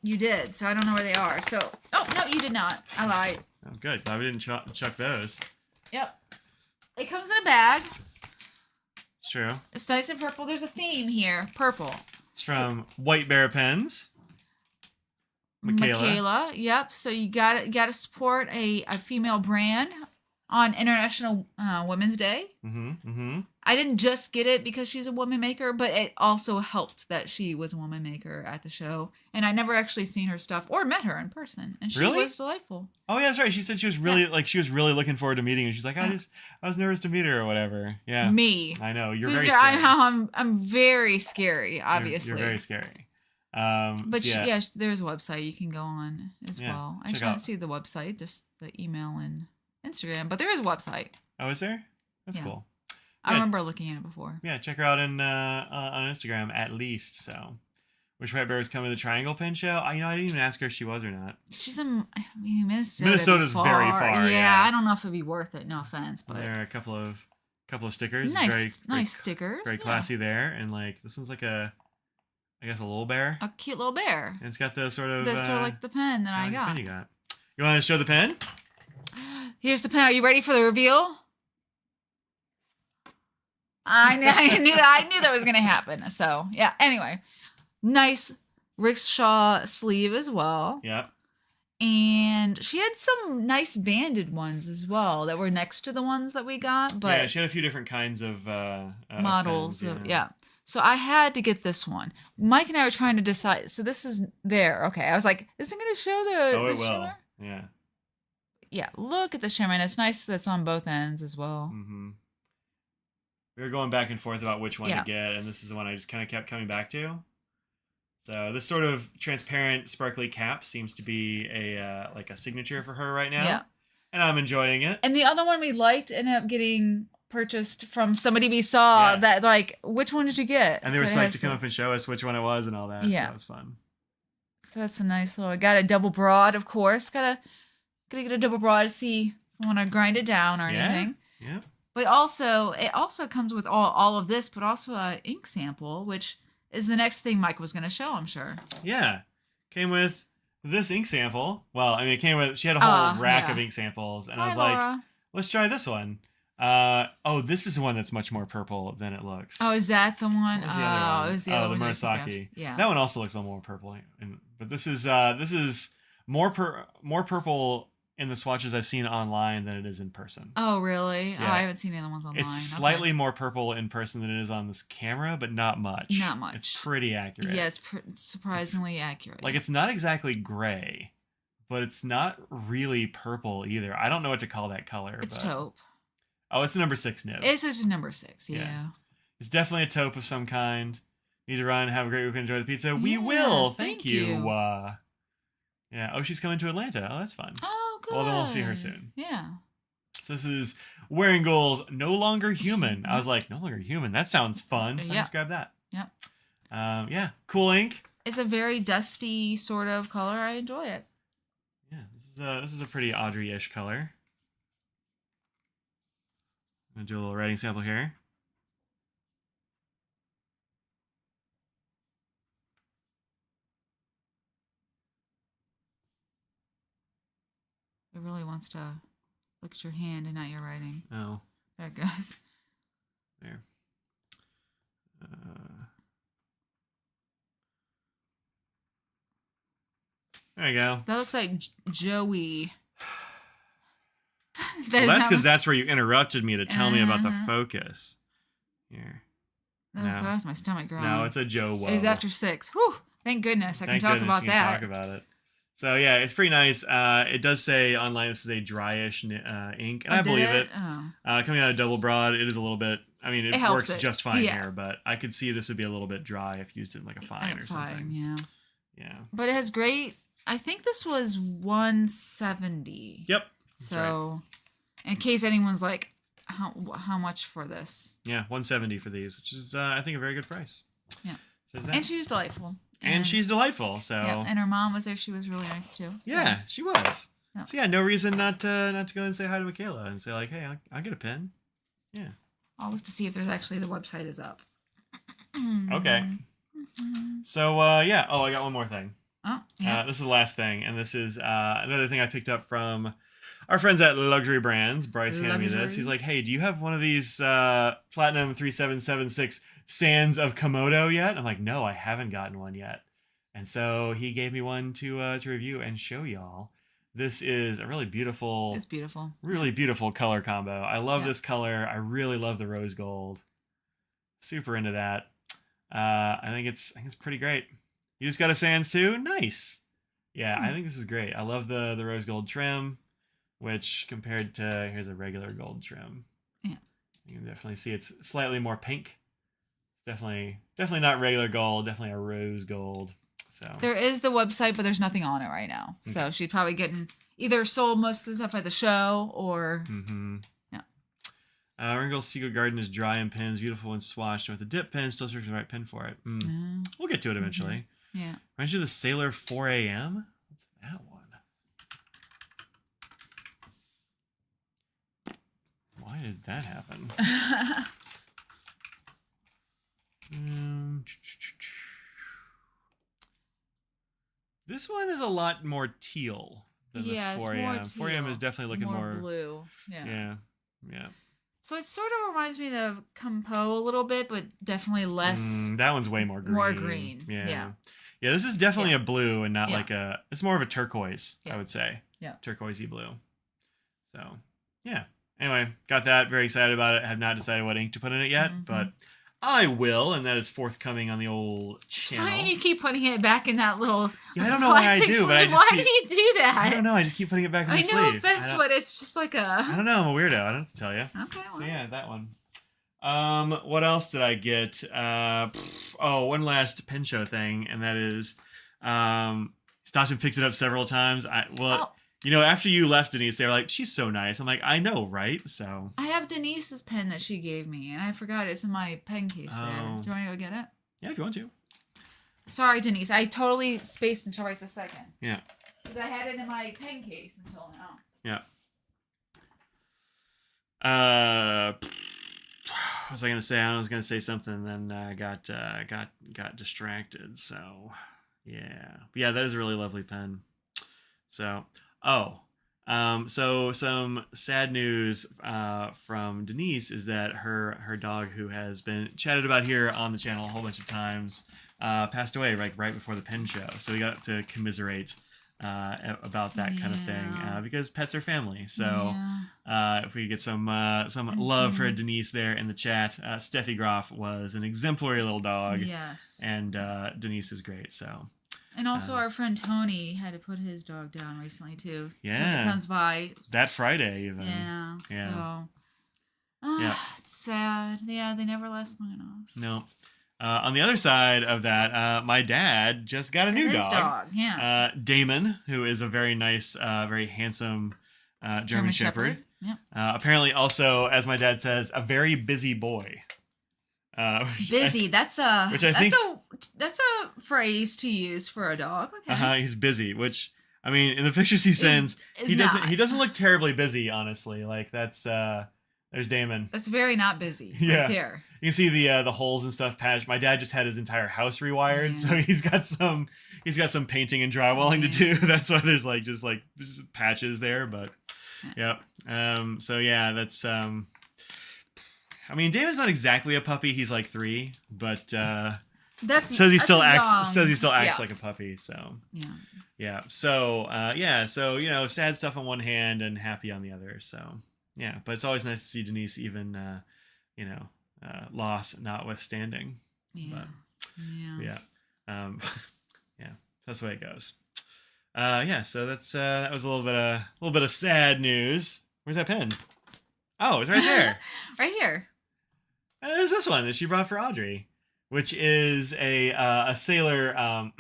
You did, so I don't know where they are. So, oh, no, you did not. I lied. Oh, good. Glad we didn't chuck those. Yep. It comes in a bag. It's true. It's nice and purple. There's a theme here. Purple. It's from White Bear Pens. Michaela, yep. So you gotta support a female brand on International Women's Day. I didn't just get it because she's a woman maker, but it also helped that she was a woman maker at the show. And I never actually seen her stuff or met her in person, and she was delightful. Oh yeah, that's right. She said she was really she was really looking forward to meeting, and she's like, I was nervous to meet her or whatever. Yeah, me. I know you're very scary. I'm very scary. Obviously, you're very scary. But there's a website you can go on as well. I can't see the website, just the email and Instagram, but there is a website. Oh, is there? That's cool. I remember looking at it before. Yeah, check her out on Instagram at least. So, wish White Bear was coming to the Triangle Pen Show. I didn't even ask her if she was or not. She's in Minnesota. Minnesota's very far. Yeah, I don't know if it'd be worth it. No offense, but there are a couple of stickers. Nice stickers. Very classy there, and like this one's like I guess a little bear. A cute little bear. And it's got the sort of... That's sort of like the pen that I got. Pen you got. You want to show the pen? Here's the pen. Are you ready for the reveal? I knew that was going to happen. So, yeah. Anyway. Nice rickshaw sleeve as well. Yep. And she had some nice banded ones as well that were next to the ones that we got. But yeah, she had a few different kinds of models. pens, Yeah. So I had to get this one. Mike and I were trying to decide. So this is there. Okay. I was like, is it going to show the, Oh, the it will. shimmer? Yeah. Yeah. Look at the shimmer. And it's nice that's on both ends as well. Mm-hmm. We were going back and forth about which one Yeah. to get, and this is the one I just kind of kept coming back to. So this sort of transparent, sparkly cap seems to be a like a signature for her right now. Yeah. And I'm enjoying it. And the other one we liked ended up getting purchased from somebody we saw. Yeah. That like, which one did you get? And they were So it psyched has to come up and show us which one it was and all that. Yeah. So it was fun. So that's a nice little. I got a double broad, of course. Gotta get a double broad to see if I want to grind it down or anything. Yeah. But also, it also comes with all of this, but also a ink sample, which is the next thing Mike was going to show, I'm sure. Yeah. Came with this ink sample. Well, I mean, it came with, she had a whole rack of ink samples, and I was like, let's try this one. Oh, this is one that's much more purple than it looks. Oh, is that the one? What was the other one? It was the other the one. Murasaki. Yeah. That one also looks a little more purple. But this is more purple in the swatches I've seen online than it is in person. Oh, really? Yeah. Oh, I haven't seen any other ones online. It's slightly more purple in person than it is on this camera, but not much. Not much. It's pretty accurate. Yeah, it's surprisingly accurate. Like, it's not exactly gray, but it's not really purple either. I don't know what to call that color. It's taupe. Oh, it's a number 6 nib. It's just number 6, yeah. It's definitely a taupe of some kind. Need to run, have a great week, enjoy the pizza. We will. Thank you. Yeah. Oh, she's coming to Atlanta. Oh, that's fun. Oh, good. Well, then we'll see her soon. Yeah. So this is Wearing Goals, No Longer Human. I was like, No Longer Human? That sounds fun. So let's grab that. Yep. Yeah. Cool ink. It's a very dusty sort of color. I enjoy it. Yeah. This is a pretty Audrey-ish color. I'm going to do a little writing sample here. It really wants to look at your hand and not your writing. Oh. There it goes. There. There you go. That looks like Joey. Well, that's because that's where you interrupted me to tell me about the focus. Here. That was my stomach growling. No, it's a Joe Woe. It's after 6. Whew. Thank goodness I can talk about you that. Can talk about it. So yeah, it's pretty nice. It does say online this is a dryish ink, and I believe it. Oh. Coming out of double broad, it is a little bit. I mean, it works just fine yeah. here, but I could see this would be a little bit dry if used in like a fine or something. Yeah. Yeah. But it has great. I think this was 170. Yep. So, in case anyone's like, how much for this? Yeah, 170 for these, which is I think a very good price. Yeah. So and she was delightful. And she's delightful. So. Yeah, and her mom was there. She was really nice too. So. Yeah, she was. Yeah. So yeah, no reason not to go and say hi to Michaela and say like, hey, I'll get a pen. Yeah. I'll look to see if there's actually the website is up. Okay. So yeah. Oh, I got one more thing. Oh, yeah. This is the last thing, and this is another thing I picked up from our friends at Luxury Brands. Bryce handed me this. He's like, hey, do you have one of these Platinum 3776 Sands of Komodo yet? I'm like, no, I haven't gotten one yet. And so he gave me one to review and show y'all. This is a really beautiful. It's beautiful. Really beautiful color combo. I love this color. I really love the rose gold. Super into that. I think it's pretty great. You just got a Sands too? Nice. Yeah, I think this is great. I love the rose gold trim, which compared to here's a regular gold trim. Yeah. You can definitely see it's slightly more pink. Definitely not regular gold, definitely a rose gold. So there is the website, but there's nothing on it right now. Okay. So she's probably getting either sold most of the stuff at the show or yeah. Ringo's Secret Garden is dry in pens, beautiful when swatched. With a dip pen, still searching the right pen for it. We'll get to it eventually. Yeah. Reminds you of the Sailor 4 AM? What's that one? Why did that happen? This one is a lot more teal than the 4 AM. 4 AM is definitely looking more blue. Yeah. Yeah. So it sort of reminds me of Compo a little bit, but definitely less. That one's way more green. More green. Yeah. Yeah, this is definitely Yeah. a blue and not Yeah. like it's more of a turquoise, Yeah. I would say. Yeah. Turquoisey blue. So, yeah. Anyway, got that. Very excited about it. Have not decided what ink to put in it yet, but I will, and that is forthcoming on the old It's channel. funny you keep putting it back in that little Yeah, I don't know why I do, but I just why keep, do you do that? I don't know. I just keep putting it back in the sleeve. No offense, but it's just like a... I don't know. I'm a weirdo. I don't have to tell you. Okay, well. So yeah, that one. What else did I get? One last pen show thing, and that is, stopped and picked it up several times. After you left, Denise, they were like, she's so nice. I'm like, I know, right? So I have Denise's pen that she gave me, and I forgot it's in my pen case there. Do you want me to go get it? Yeah, if you want to. Sorry, Denise. I totally spaced until right this second. Yeah. Because I had it in my pen case until now. Yeah. What was I gonna say? I was gonna say something, then I got distracted. So yeah, that is a really lovely pen. So so some sad news from Denise is that her dog, who has been chatted about here on the channel a whole bunch of times, passed away right before the pen show. So we got to commiserate about that kind of thing because pets are family. So if we get some love for Denise there in the chat, Steffi Groff was an exemplary little dog. Yes. And Denise is great. So. And also our friend Tony had to put his dog down recently too. Yeah. Tony comes by that Friday even. Yeah. So. It's sad. Yeah, they never last long enough. No. On the other side of that, my dad just got a new dog. Yeah. Damon, who is a very nice, very handsome German Shepherd. Yep. Apparently also, as my dad says, a very busy boy. Busy. That's a phrase to use for a dog. Okay. He's busy, which I mean, in the pictures he sends, he doesn't look terribly busy, honestly. Like that's there's Damon. That's very not busy. Yeah. Right there. You can see the holes and stuff patched. My dad just had his entire house rewired, so he's got some painting and drywalling to do. That's why there's just patches there, but yeah. So yeah, that's I mean, Damon's not exactly a puppy. He's like 3, but says he still acts like a puppy. So yeah. So So sad stuff on one hand and happy on the other. So yeah, but it's always nice to see Denise, even loss notwithstanding. Yeah. But, yeah. Yeah. That's the way it goes. So that was a little bit of sad news. Where's that pen? Oh, it's right there. Right here. There's this one that she brought for Audrey, which is a sailor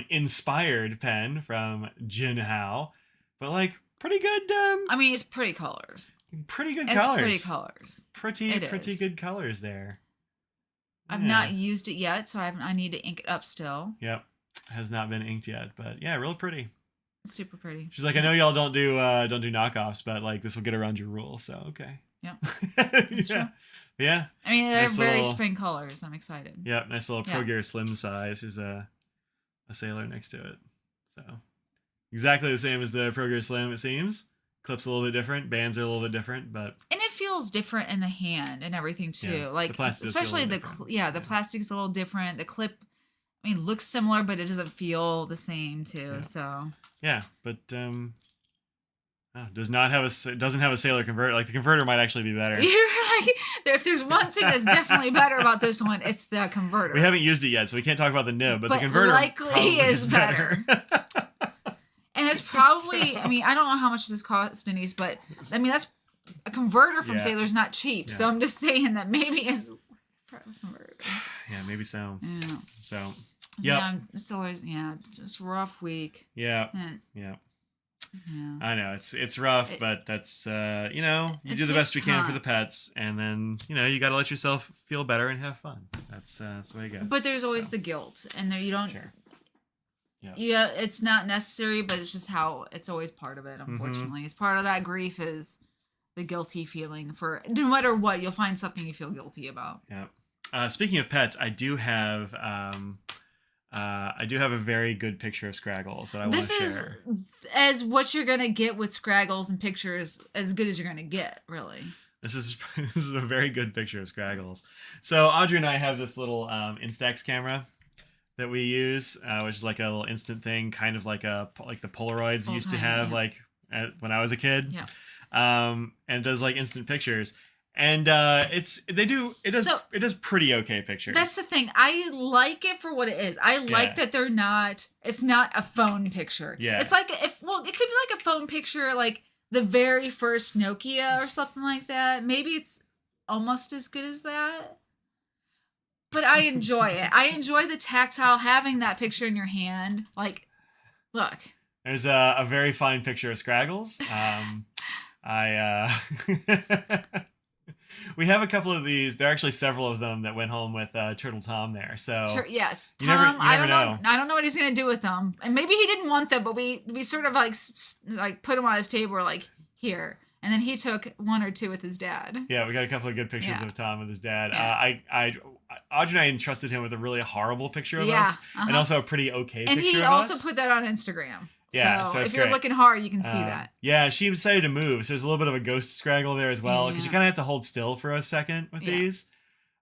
inspired pen from Jin Hao, but pretty good. I mean, it's pretty colors. Pretty good colors. Pretty colors. Pretty good colors there. I've not used it yet, so I need to ink it up still. Yep, has not been inked yet, but yeah, real pretty. Super pretty. She's like, I know y'all don't do knockoffs, but this will get around your rule, so okay. Yep. That's true. Yeah. I mean, they're very spring colors. I'm excited. Yep, nice little Pro Gear Slim size. There's a sailor next to it. So exactly the same as the Pro Gear Slim, it seems. Clips a little bit different, bands are a little bit different, but and it feels different in the hand and everything too. Yeah, the especially the plastic's a little different. The clip, I mean, looks similar, but it doesn't feel the same too. Yeah. So yeah, but doesn't have a sailor converter. Like the converter might actually be better. You're like, if there's one thing that's definitely better about this one, it's the converter. We haven't used it yet, so we can't talk about the nib, but the converter likely is better. And it's probably, I mean, I don't know how much this costs, Denise, but I mean, that's a converter from Sailor's not cheap. Yeah. So I'm just saying that maybe it's a converter. Yeah, maybe so. Yeah. So, yeah, it's always, it's just a rough week. Yeah. Yeah. I know it's rough, but that's you do the best we can for the pets, and then you got to let yourself feel better and have fun. That's the way it goes. But there's always the guilt, and there you don't. Sure. Yeah, it's not necessary, but it's just how it's always part of it. Unfortunately, it's part of that grief is the guilty feeling for no matter what. You'll find something you feel guilty about. Yeah. Speaking of pets, I do have a very good picture of Scraggles that I want to share. This is as what you're gonna get with Scraggles and pictures, as good as you're gonna get, really. This is a very good picture of Scraggles. So Audrey and I have this little Instax camera that we use, which is like a little instant thing, kind of like the Polaroids Old used to time, have yeah. like when I was a kid. Yeah. And it does like instant pictures, and it does pretty okay pictures. That's the thing. I like it for what it is. I like that it's not a phone picture. Yeah. It's like it could be like a phone picture, like the very first Nokia or something like that. Maybe it's almost as good as that. But I enjoy it. I enjoy the tactile, having that picture in your hand. Like, look. There's a very fine picture of Scraggles. We have a couple of these. There are actually several of them that went home with Turtle Tom there. So yes, you Tom. never know. I don't know what he's gonna do with them, and maybe he didn't want them, but we sort of like put them on his table. We're like, here, and then he took one or two with his dad. Yeah, we got a couple of good pictures of Tom with his dad. Yeah. Audrey and I entrusted him with a really horrible picture of us, and also a pretty okay picture of us. And he also put that on Instagram. Yeah, so it's if you're great. looking hard, you can see that. Yeah, she decided to move, so there's a little bit of a ghost Scraggle there as well, because you kind of have to hold still for a second with these.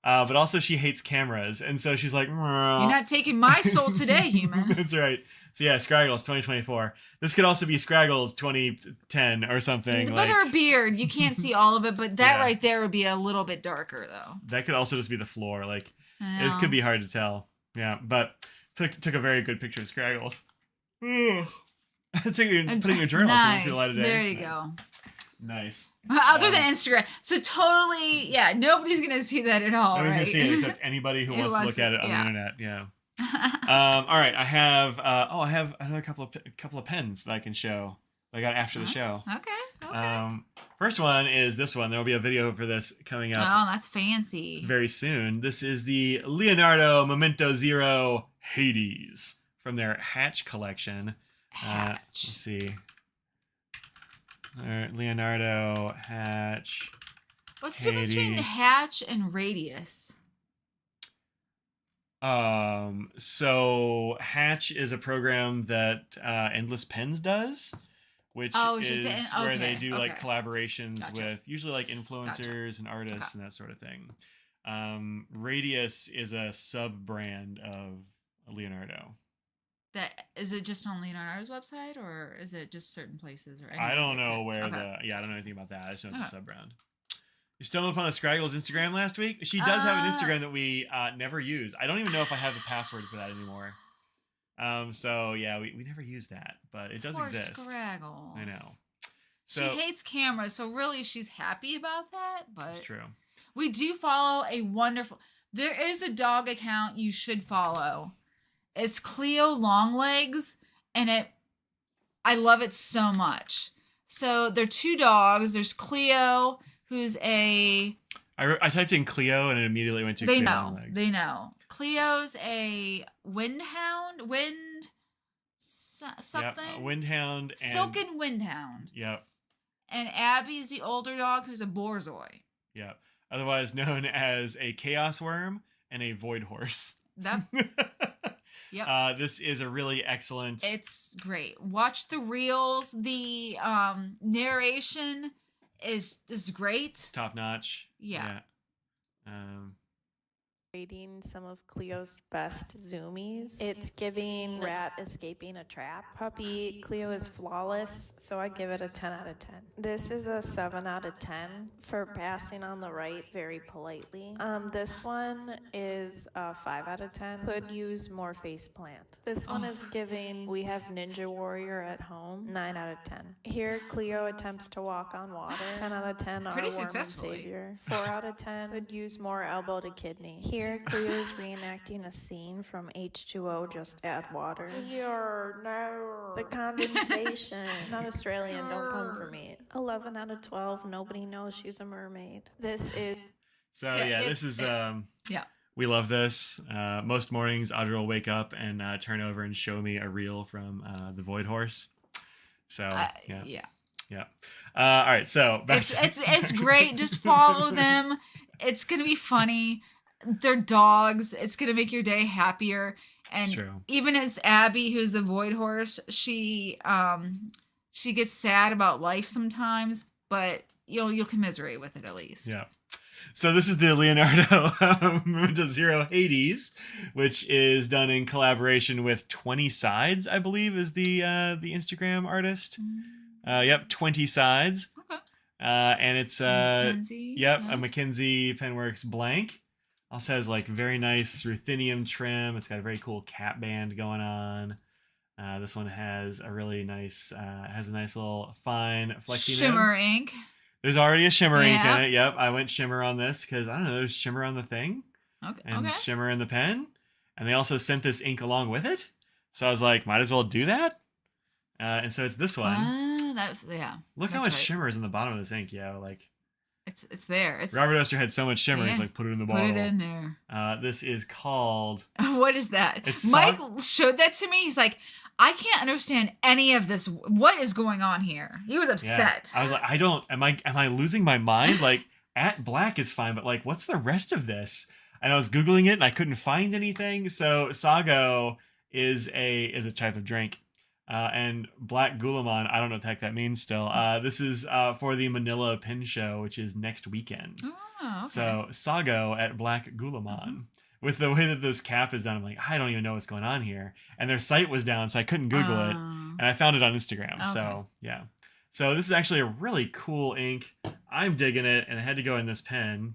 But also she hates cameras, and so she's like, you're not taking my soul today, human. That's right. So yeah, Scraggles 2024. This could also be Scraggles 2010 or something. But her beard, you can't see all of it, but that right there would be a little bit darker, though. That could also just be the floor. Like, it could be hard to tell. Yeah, but took a very good picture of Scraggles. Putting your journal so you can see the light of day. There you go. Nice. Other than Instagram. So totally, nobody's going to see that at all, nobody's right? going to see it except anybody who wants to look at it on the internet. Yeah. All right. I have another couple of pens that I can show that I got after the show. Okay. First one is this one. There will be a video for this coming up. Oh, that's fancy. Very soon. This is the Leonardo Memento Zero Hades from their Hatch collection. Let's see. Leonardo, Hatch. What's the difference between the Hatch and Radius? So Hatch is a program that Endless Pens does, which is where they do like collaborations with usually like influencers and artists and that sort of thing. Radius is a sub brand of Leonardo. Is it just on Leonardo's website, or is it just certain places? Or I don't know where I don't know anything about that. I just know it's a sub brand. You stumbled upon a Scraggle's Instagram last week. She does have an Instagram that we never use. I don't even know if I have the password for that anymore. So yeah, we never use that, but it does exist. Scraggles. I know. So, she hates cameras, so really she's happy about that. But it's true. We do follow a wonderful. There is a dog account you should follow. It's Cleo Longlegs, and I love it so much. So they're two dogs. There's Cleo, who's I typed in Cleo and it immediately went to Cleo Longlegs. They know. Cleo's a windhound, something. Yep, a windhound. And Silken windhound. Yep. And Abby's the older dog, who's a borzoi. Yep. Otherwise known as a chaos worm and a void horse. Yep. This is a really excellent. It's great. Watch the reels. The narration is great. It's top notch. Yeah. Rating some of Cleo's best zoomies. It's giving rat escaping a trap. Puppy Cleo is flawless, so I give it a 10 out of 10. This is a 7 out of 10 for passing on the right very politely. This one is a 5 out of 10. Could use more faceplant. This one is giving we have Ninja Warrior at home. 9 out of 10. Here Cleo attempts to walk on water. 10 out of 10. Pretty our worm and successfully. savior. 4 out of 10. Could use more elbow to kidney. Here Cleo is reenacting a scene from H2O, just add water. The condensation. Not Australian, don't come for me. 11 out of 12, nobody knows she's a mermaid. This is... We love this. Most mornings, Audrey will wake up and turn over and show me a reel from the Void Horse. So, yeah. All right, so... It's great. Just follow them. It's going to be funny. They're dogs. It's going to make your day happier. And even as Abby, who's the Void Horse, she gets sad about life sometimes, but you'll commiserate with it at least. Yeah. So this is the Leonardo Zero Hades, which is done in collaboration with 20 Sides, I believe, is the Instagram artist. Yep, 20 Sides. Okay. And it's Mackenzie. yep, Yeah. a Mackenzie Penworks blank. Also has like very nice ruthenium trim. It's got a very cool cap band going on. This one has a really nice, has a nice little fine flexi Shimmer nib. ink. There's already a shimmer ink Yeah. in it. Yep, I went shimmer on this because I don't know, there's shimmer on the thing Okay. and Okay. shimmer in the pen, and they also sent this ink along with it. So I was like, might as well do that. And so it's this one. That's yeah. Look how that's much right. shimmer is in the bottom of this ink, yo. Like It's there. It's Robert Oster had so much shimmer, he's Yeah. like, put it in the put bottle. it in there. This is called. What is that? It's Mike showed that to me. He's like, I can't understand any of this. What is going on here? He was Yeah. upset. I was like, I don't. Am I losing my mind? Like, at black is fine, but like, what's the rest of this? And I was googling it, and I couldn't find anything. So Sago is a type of drink, and Black Gulamon. I don't know what the heck that means. Still, this is for the Manila Pen Show, which is next weekend. Oh, okay. So Sago at Black Gulamon. With the way that this cap is done, I'm like, I don't even know what's going on here. And their site was down, so I couldn't Google it. And I found it on Instagram. Okay. So, yeah. So this is actually a really cool ink. I'm digging it, and I had to go in this pen.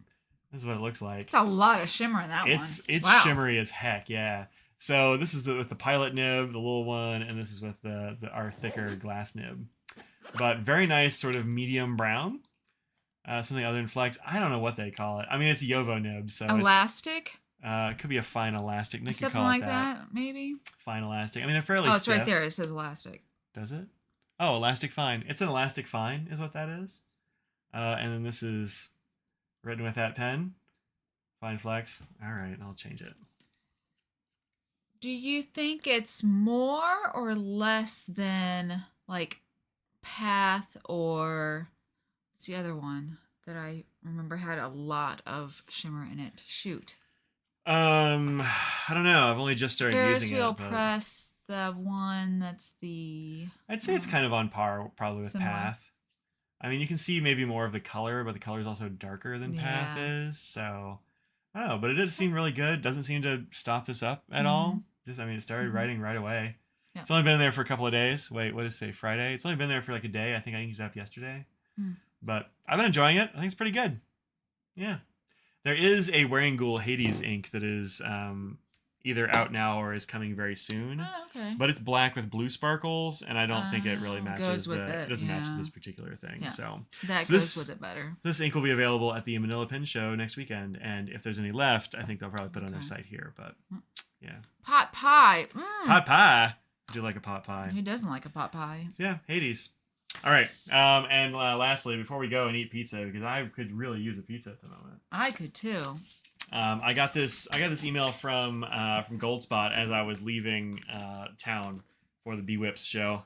This is what it looks like. It's a lot of shimmer in that one. It's Wow. shimmery as heck, yeah. So this is with the pilot nib, the little one, and this is with our thicker glass nib. But very nice, sort of medium brown. Something other than flex. I don't know what they call it. I mean, it's a Yovo nib, so Elastic? it could be a fine elastic. Nick could Something call like it that, maybe? Fine elastic. I mean, they're fairly Oh, it's stiff. right there. It says elastic. Does it? Oh, elastic fine. It's an elastic fine is what that is. And then this is written with that pen. Fine flex. All right, I'll change it. Do you think it's more or less than like Path or what's the other one that I remember had a lot of shimmer in it? Shoot. I don't know. I've only just started Ferris using wheel it. But press, the one that's the I'd say it's kind of on par probably with Similar. Path. I mean, you can see maybe more of the color, but the color is also darker than Path Yeah. is. So I don't know, but it did seem really good. Doesn't seem to stop this up at all. Just, I mean, it started Mhm. writing right away. Yeah. It's only been in there for a couple of days. Wait, what did it say? Friday? It's only been there for like a day. I think I inked it up yesterday. But I've been enjoying it. I think it's pretty good. Yeah. There is a Wearing Ghoul Hades ink that is either out now or is coming very soon. Oh, okay. But it's black with blue sparkles, and I don't think it really matches. Goes with it it, doesn't match yeah. this particular thing. Yeah. So That so goes this- with it better. this ink will be available at the Manila Pen Show next weekend, and if there's any left, I think they'll probably put it on their Okay. site here. But yeah, Pot pie. pot pie. I do like a pot pie. Who doesn't like a pot pie? So yeah, Hades. All right, and lastly, before we go and eat pizza, because I could really use a pizza at the moment. I could too. I got this email from Goldspot as I was leaving town for the B-Whips show.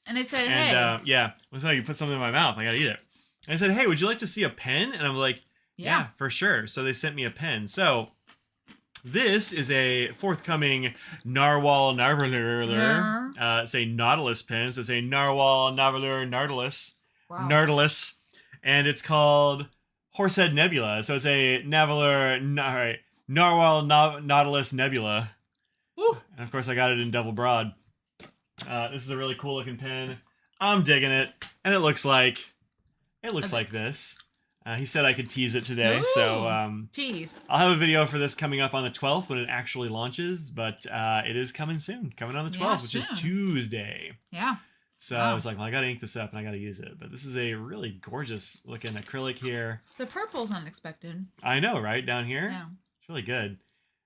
And they said, And hey. yeah, so you put something in my mouth, I gotta eat it. And I said, hey, would you like to see a pen? And I'm like, yeah, for sure. So they sent me a pen. So this is a forthcoming Narwhal Narvaler. It's a Nautilus pen. So it's a Narwhal Narvaler Nautilus. Wow. Nautilus. And it's called Horsehead Nebula. So it's a Narwhal Nautilus Nebula. Woo. And of course, I got it in double broad. This is a really cool looking pen. I'm digging it. And it looks like this. He said I could tease it today, Ooh, so tease. I'll have a video for this coming up on the 12th when it actually launches, but it is coming soon, coming on the 12th, Yeah, which is soon. Tuesday. Yeah. So Wow. I was like, well, I gotta ink this up and I gotta use it. But this is a really gorgeous looking acrylic here. The purple's unexpected. I know, right? Down here? Yeah. It's really good.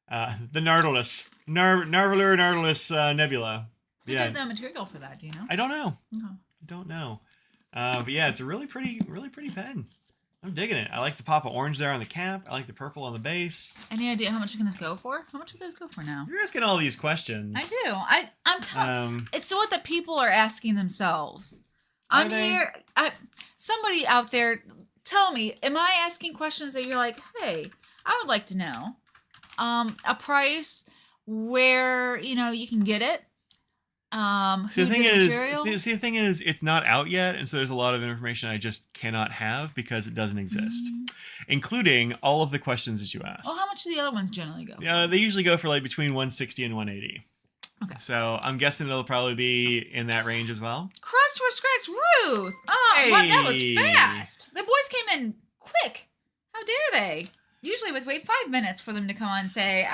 The Nautilus. Narvaler Nautilus Nebula. Who did the material for that? Do you know? I don't know. Okay. I don't know. But yeah, it's a really pretty pen. I'm digging it. I like the pop of orange there on the cap. I like the purple on the base. Any idea how much can this go for? How much do those go for now? You're asking all these questions. I do. I'm telling. It's what the people are asking themselves. Are I'm they? here. Somebody out there, tell me, am I asking questions that you're like, hey, I would like to know, a price, where you can get it. See, Who the thing did the is, material? the thing is, it's not out yet, and so there's a lot of information I just cannot have because it doesn't exist, including all of the questions that you asked. Well, how much do the other ones generally go? Yeah, they usually go for like between 160 and 180. Okay. So I'm guessing it'll probably be in that range as well. Crust for Scraggs, Ruth. Oh, Hey. that was fast. The boys came in quick. How dare they? Usually we wait 5 minutes for them to come on and say,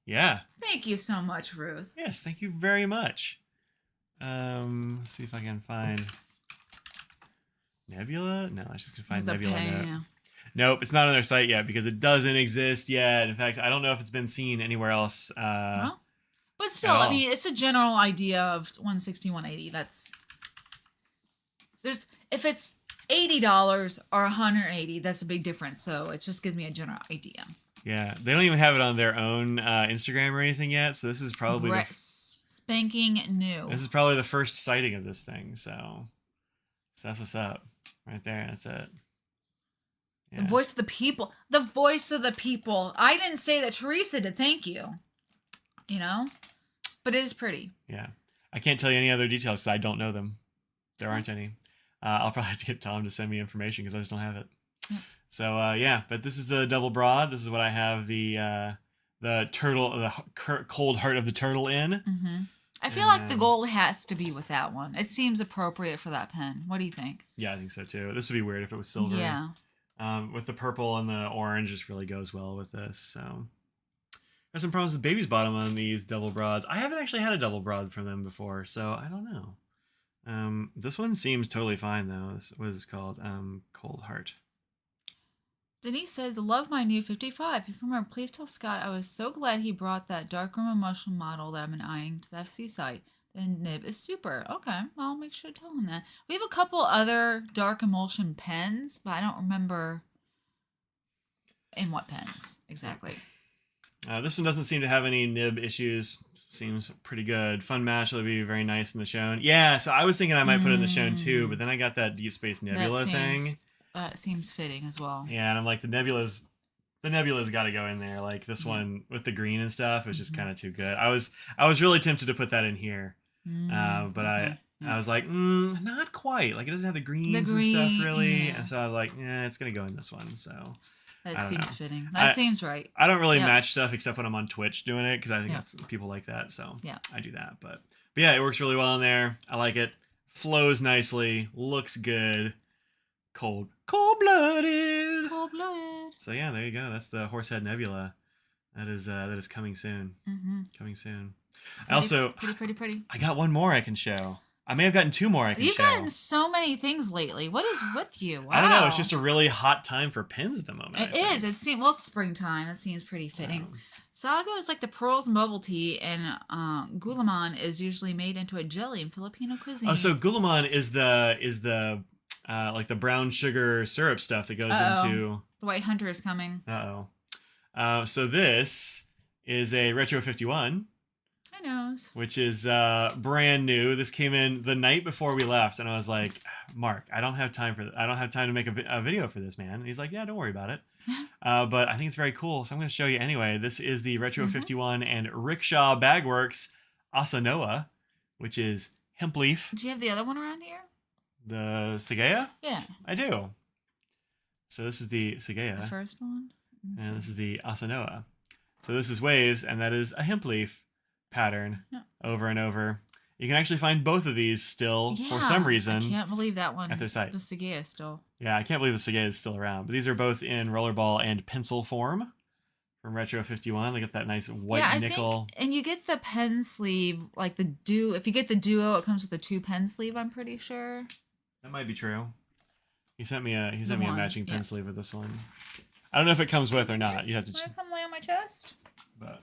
Yeah. Thank you so much, Ruth. Yes, thank you very much. Let's see if I can find Nebula. No, I was just gonna find Nebula. Yeah. Nope, it's not on their site yet because it doesn't exist yet. In fact, I don't know if it's been seen anywhere else. Well, but still, I mean, it's a general idea of 160, 180. If it's $80 or 180, that's a big difference. So it just gives me a general idea. Yeah, they don't even have it on their own Instagram or anything yet. So this is probably spanking new. This is probably the first sighting of this thing. So that's what's up, right there. That's it. Yeah. The voice of the people. The voice of the people. I didn't say that. Teresa did. Thank you. But it is pretty. Yeah. I can't tell you any other details because I don't know them. There aren't any. I'll probably have to get Tom to send me information because I just don't have it. Yeah. So, yeah. But this is the double broad. This is what I have the turtle, the cold heart of the turtle in. Mm-hmm. I feel like the gold has to be with that one. It seems appropriate for that pen. What do you think? Yeah, I think so too. This would be weird if it was silver. Yeah. With the purple and the orange, just really goes well with this. So, got some problems with baby's bottom on these double broads. I haven't actually had a double broad from them before, so I don't know. This one seems totally fine though. What is this called? Cold Heart. Denise says, "Love my new 55. If you remember, please tell Scott I was so glad he brought that darkroom emotion model that I've been eyeing to the FC site. The nib is super." Okay, I'll make sure to tell him that. We have a couple other dark emulsion pens, but I don't remember in what pens exactly. This one doesn't seem to have any nib issues. Seems pretty good. Fun match. It'll be very nice in the Shown. Yeah, so I was thinking I might put it in the Shown too, but then I got that Deep Space Nebula thing. That seems fitting as well. Yeah, and I'm like, the Nebula's got to go in there. Like this one with the green and stuff is just kind of too good. I was really tempted to put that in here, but I was like, not quite. Like it doesn't have the greens and stuff really, and so I was like, yeah, it's gonna go in this one. So that seems fitting. That seems right. I don't really match stuff except when I'm on Twitch doing it because I think that's people like that. So yeah, I do that. But yeah, it works really well in there. I like it. Flows nicely. Looks good. Cold-blooded. So yeah, there you go. That's the Horsehead Nebula. That is coming soon. Mm-hmm. Coming soon. Pretty. I got one more I can show. I may have gotten two more I can show. You've gotten so many things lately. What is with you? Wow. I don't know. It's just a really hot time for pens at the moment. It is. It seems it's springtime. It seems pretty fitting. Sago is like the pearls bubble tea, and gulaman is usually made into a jelly in Filipino cuisine. Oh, so gulaman is the like the brown sugar syrup stuff that goes into... The White Hunter is coming. So this is a Retro 51. I know. Which is brand new. This came in the night before we left, and I was like, Mark, I don't have time to make a video for this, man. And he's like, yeah, don't worry about it. But I think it's very cool, so I'm going to show you anyway. This is the Retro 51 and Rickshaw Bagworks Asanoa, which is hemp leaf. Do you have the other one around here? The Sagaya? Yeah. I do. So this is the Sagaya. The first one? And this is the Asanoa. So this is waves, and that is a hemp leaf pattern over and over. You can actually find both of these still for some reason. I can't believe that one. At their site. The Sagaya still. Yeah, I can't believe the Sagaya is still around. But these are both in rollerball and pencil form from Retro 51. They got that nice white nickel. And you get the pen sleeve, like if you get the duo, it comes with a 2 pen sleeve, I'm pretty sure. That might be true. He sent me a matching pen sleeve with this one. I don't know if it comes with or not. You have to. Want to come lay on my chest? But.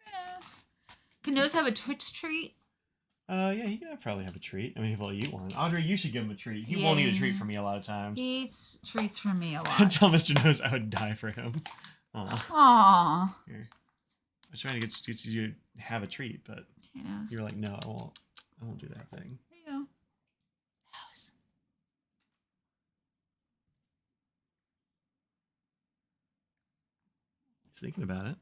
Yes. Can Nose have a Twitch treat? Yeah, he can probably have a treat. I mean, he'll eat one. Audrey, you should give him a treat. He won't eat a treat from me a lot of times. He eats treats from me a lot. Tell Mr. Nose I would die for him. Aww. Here. I was trying to get you to have a treat, but you're like, no, I won't do that thing. There you go. Nose. He's thinking about it.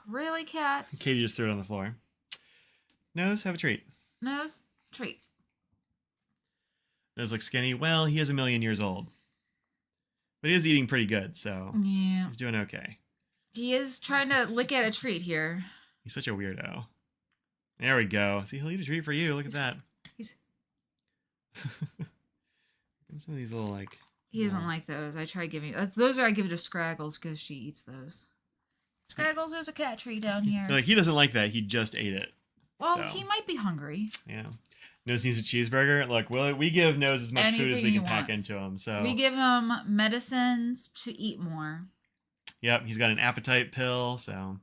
Really, cats? Katie just threw it on the floor. Nose, have a treat. Nose, treat. Nose looks skinny. Well, he is 1,000,000 years old. But he is eating pretty good, so Yeah. he's doing okay. He is trying to lick at a treat here. He's such a weirdo. There we go. See, he'll eat a treat for you. Look at that. He's Some of these little, like... He doesn't like those. I try giving those are I give it to Scraggles because she eats those. Scraggles, there's a cat treat down here. Like, he doesn't like that. He just ate it. Well, so. he might be hungry. Yeah. Nose needs a cheeseburger. Look, we give Nose as much food as Anything we he can pack wants. into him. So We give him medicines to eat more. Yep, he's got an appetite pill. So,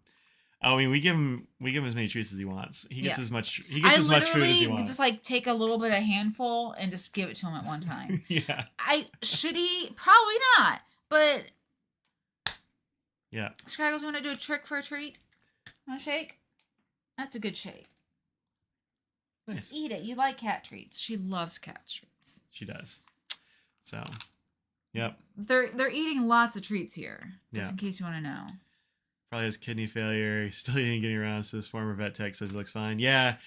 I mean, we give him as many treats as he wants. He gets as much. He gets as much food as he wants. Just like take a little bit of handful and just give it to him at one time. Yeah. Should he? Probably not. But Yeah. Scraggles, you want to do a trick for a treat? Want a shake? That's a good shake. Nice. Just eat it. You like cat treats. She loves cat treats. She does. So, yep. They're eating lots of treats here. Just Yeah. in case you want to know. Probably has kidney failure. He's still eating, getting around. So his former vet tech says he looks fine. Yeah.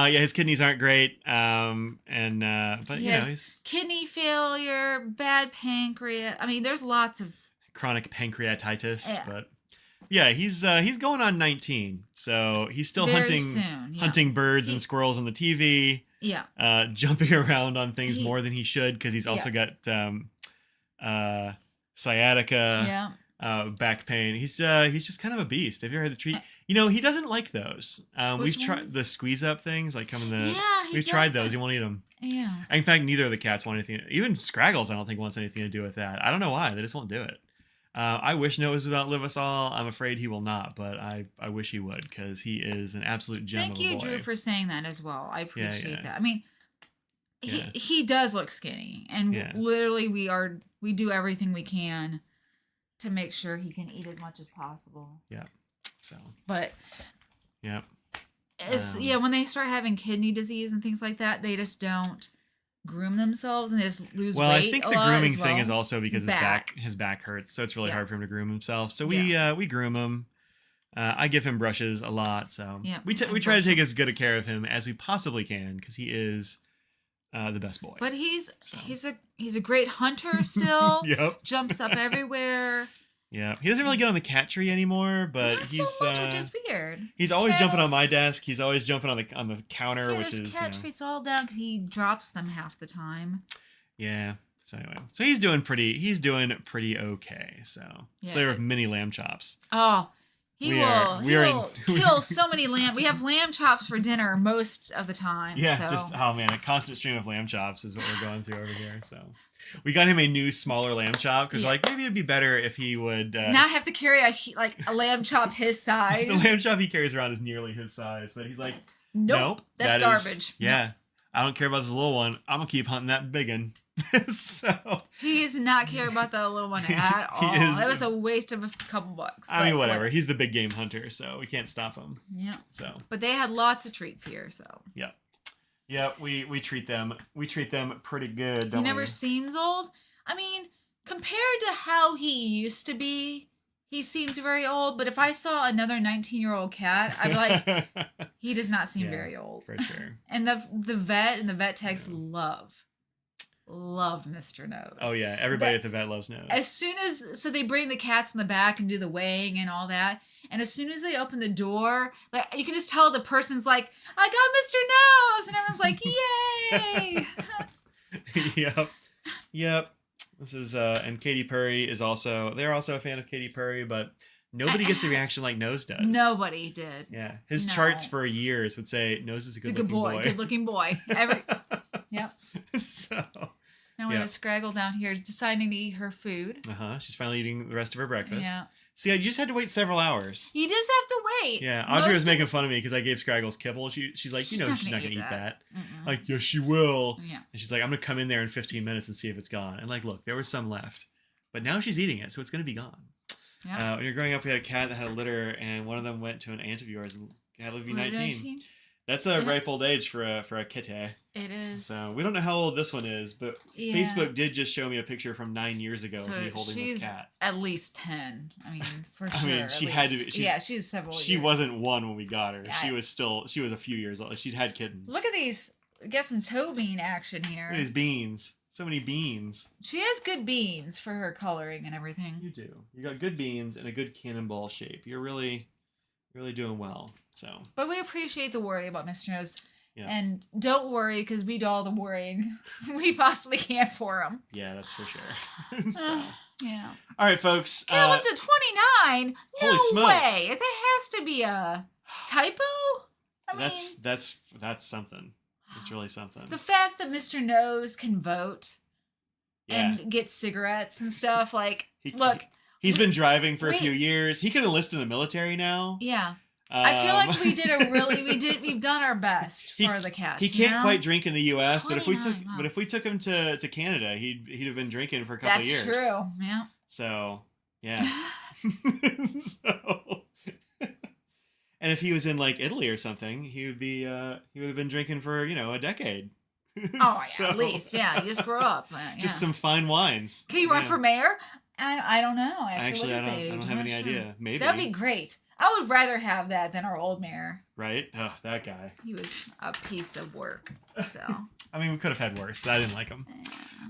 His kidneys aren't great. But He you know, has he's kidney failure, bad pancreas. I mean, there's lots of. chronic pancreatitis. Yeah. But yeah, he's going on 19. So he's still Very hunting soon, yeah. hunting birds and squirrels on the TV. Yeah. Jumping around on things more than he should because he's also got sciatica. Yeah. Back pain. He's just kind of a beast. Have you ever had the treat? You know, he doesn't like those. We've tried ones? the squeeze up things, like come in the. Yeah, he we've tried those. doesn't. He won't eat them. Yeah. In fact, neither of the cats want anything. Even Scraggles, I don't think wants anything to do with that. I don't know why. They just won't do it. I wish Noah's would outlive us all. I'm afraid he will not, but I wish he would because he is an absolute gem Thank of a you, boy. Drew, for saying that as well. I appreciate yeah. that. I mean, Yeah. he does look skinny, and Yeah. literally we do everything we can to make sure he can eat as much as possible. Yeah. So. But Yeah. it's when they start having kidney disease and things like that, they just don't groom themselves and they just lose weight. Well, I think the grooming thing is well. also because his back hurts, so it's really hard for him to groom himself. So we groom him. I give him brushes a lot, so we try to take as good a care of him as we possibly can because he is the best boy. But he's a great hunter still. Yep. Jumps up everywhere. Yeah, he doesn't really get on the cat tree anymore, but Not he's so much, which is weird. He's always jumping on my desk. He's always jumping on the counter, which there's is cat treats all down because he drops them half the time. Yeah. So anyway, he's doing pretty okay. So flavor of mini lamb chops. Oh, he'll kill so many lamb. We have lamb chops for dinner most of the time. Yeah, so. a constant stream of lamb chops is what we're going through over here. So we got him a new smaller lamb chop because we're like, maybe it'd be better if he would not have to carry a lamb chop his size. The lamb chop he carries around is nearly his size, but he's like, nope, that's garbage. Yeah, nope. I don't care about this little one. I'm gonna keep hunting that big one. So he does not care about that little one at all. That was a waste of a couple bucks. I mean, whatever. He's the big game hunter, so we can't stop him. Yeah. So. But they had lots of treats here, so. Yeah. Yeah, we treat them. We treat them pretty good. He never seems old. I mean, compared to how he used to be, he seems very old. But if I saw another 19-year-old cat, I'd be like, he does not seem very old. For sure. And the vet and the vet techs love Mr. Nose. Oh yeah, everybody at the vet loves Nose. As soon as they bring the cats in the back and do the weighing and all that, and as soon as they open the door, like you can just tell the person's like, "I got Mr. Nose," and everyone's like, "Yay!" Yep. This is and Katy Perry is they're also a fan of Katy Perry, but nobody gets the reaction like Nose does. Nobody did. Yeah, his charts for years would say Nose is a good boy. Good looking boy. Yep. So. Now we have a Scraggle down here deciding to eat her food. She's finally eating the rest of her breakfast. Yeah. See, I just had to wait several hours. You just have to wait. Yeah, Audrey was making fun of me because I gave Scraggles kibble. She's like, she's not gonna eat that. Like, yes, she will. Yeah. And she's like, I'm gonna come in there in 15 minutes and see if it's gone. And like, look, there was some left, but now she's eating it, so it's gonna be gone. Yeah. When you're growing up, we had a cat that had a litter, and one of them went to an aunt of yours and had to be 19. That's a ripe old age for a kitty. It is. So we don't know how old this one is, but Yeah. Facebook did just show me a picture from 9 years ago of me holding this cat. At least 10. I mean, for sure. I mean, she had to be. She's several years. She wasn't one when we got her. Yeah. She was a few years old. She'd had kittens. Look at these. We got some toe bean action here. Look at these beans. So many beans. She has good beans for her coloring and everything. You do. You got good beans and a good cannonball shape. You're really doing well. So. But we appreciate the worry about Mr. Nose. Yeah. And don't worry, because we do all the worrying we possibly can for him. Yeah, that's for sure. So. Yeah. All right, folks. Cat up to 29? No holy smokes. way. That has to be a typo? I mean, that's something. It's really something. the fact that Mr. Nose can vote and get cigarettes and stuff, like, look. He's been driving for a few years. He could enlist in the military now. Yeah. I feel like we've done our best for the cats. He can't quite drink in the U.S., but if we took him to Canada, he'd have been drinking for a couple of years. That's true. Yeah. So yeah. And if he was in like Italy or something, he would have been drinking for a decade. Oh yeah, at least you just grow up. Yeah. Just some fine wines. Can you run for mayor? I don't know. Actually, I don't have any idea. Maybe that'd be great. I would rather have that than our old mayor. Right? Oh, that guy. He was a piece of work. So. I mean, we could have had worse, but I didn't like him.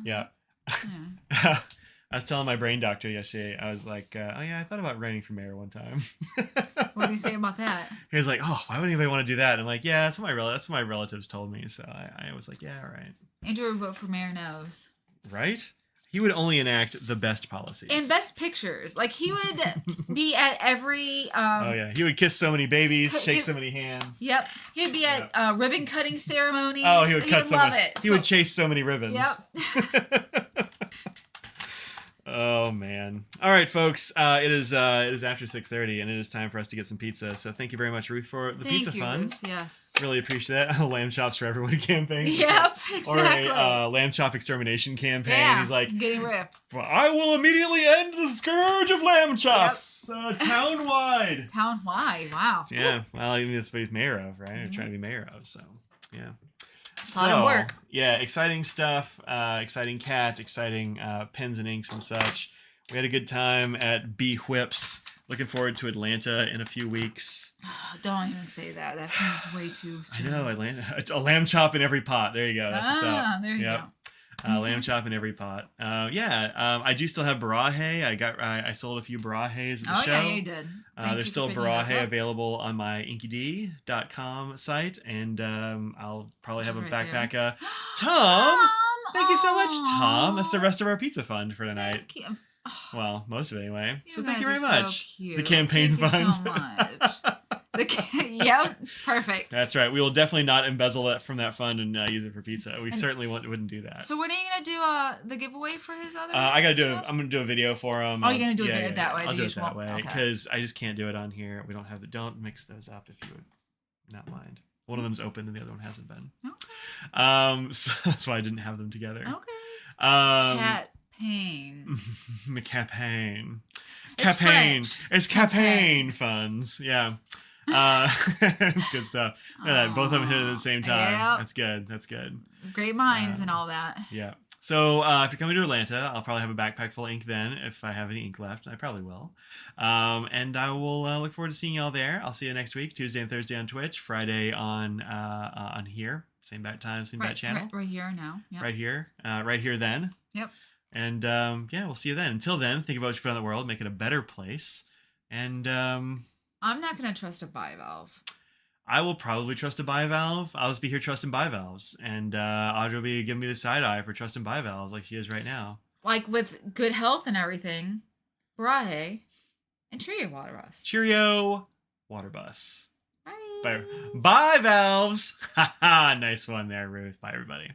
Yeah. I was telling my brain doctor yesterday. I was like, "Oh yeah, I thought about running for mayor one time." What do you say about that? He was like, "Oh, why would anybody want to do that?" And I'm like, "Yeah, that's what my relatives told me." So I was like, "Yeah, all right." Andrew would vote for Mayor Nose. Right? He would only enact the best policies. And best pictures. Like, he would be at every... oh, yeah. He would kiss so many babies, shake so many hands. Yep. He would be at ribbon cutting ceremonies. Oh, he would cut so much. He would chase so many ribbons. Yep. Oh, man. All right, folks. It is after 6:30, and it is time for us to get some pizza. So thank you very much, Ruth, for the pizza fund. Ruth, yes. Really appreciate that. A Lamb Chops for Everyone campaign. Yep, exactly. Or a Lamb Chop extermination campaign. Yeah, he's like, getting ripped. I will immediately end the scourge of lamb chops. Yep. Town-wide. Town-wide, wow. Yeah, well, I mean, that's what he's mayor of, right? Or trying to be mayor of, so, yeah. A lot of work. Yeah, exciting stuff. Exciting cat, exciting pens and inks and such. We had a good time at B Whips. Looking forward to Atlanta in a few weeks. Oh, don't even say that. That seems way too soon. I know, Atlanta. A lamb chop in every pot. There you go. That's what's up. There you go. Lamb chop in every pot. I do still have baraje. I sold a few barajes at the show. Oh yeah, you did. There's still baraje available on my inkyd.com site, and I'll probably have a backpack. Tom, thank you so much, Tom. That's the rest of our pizza fund for tonight. Thank you. Well, most of it anyway. You So thank you very so much. cute. The campaign fund. Thank you so much. Yep, perfect. That's right. We will definitely not embezzle it from that fund and use it for pizza. We certainly wouldn't do that. So when are you gonna do the giveaway for his other? I'm gonna do a video for him. Oh, you're gonna do it that way. I'll do it that way because I just can't do it on here. We don't have the. Don't mix those up if you would not mind. One of them's open and the other one hasn't been. Okay. So that's why I didn't have them together. Okay. Cat pain. Campaign. It's Campaign. French. It's campaign funds. Yeah. It's good stuff. Both of them hit it at the same time. Yep. That's good. That's good. Great minds and all that. Yeah. So if you're coming to Atlanta, I'll probably have a backpack full of ink then, if I have any ink left. I probably will. And I will look forward to seeing y'all there. I'll see you next week, Tuesday and Thursday on Twitch, Friday on here, same bat time, same bat channel. Right here now. Yep. Right here then. Yep. And we'll see you then. Until then, think about what you put on the world, make it a better place. And I'm not gonna trust a bivalve. I will probably trust a bivalve. I'll just be here trusting bivalves. And Audrey will be giving me the side eye for trusting bivalves like she is right now. Like with good health and everything. Brade and Cheerio Water Bus. Cheerio Water Bus. Bye. Bye, valves. Nice one there, Ruth. Bye, everybody.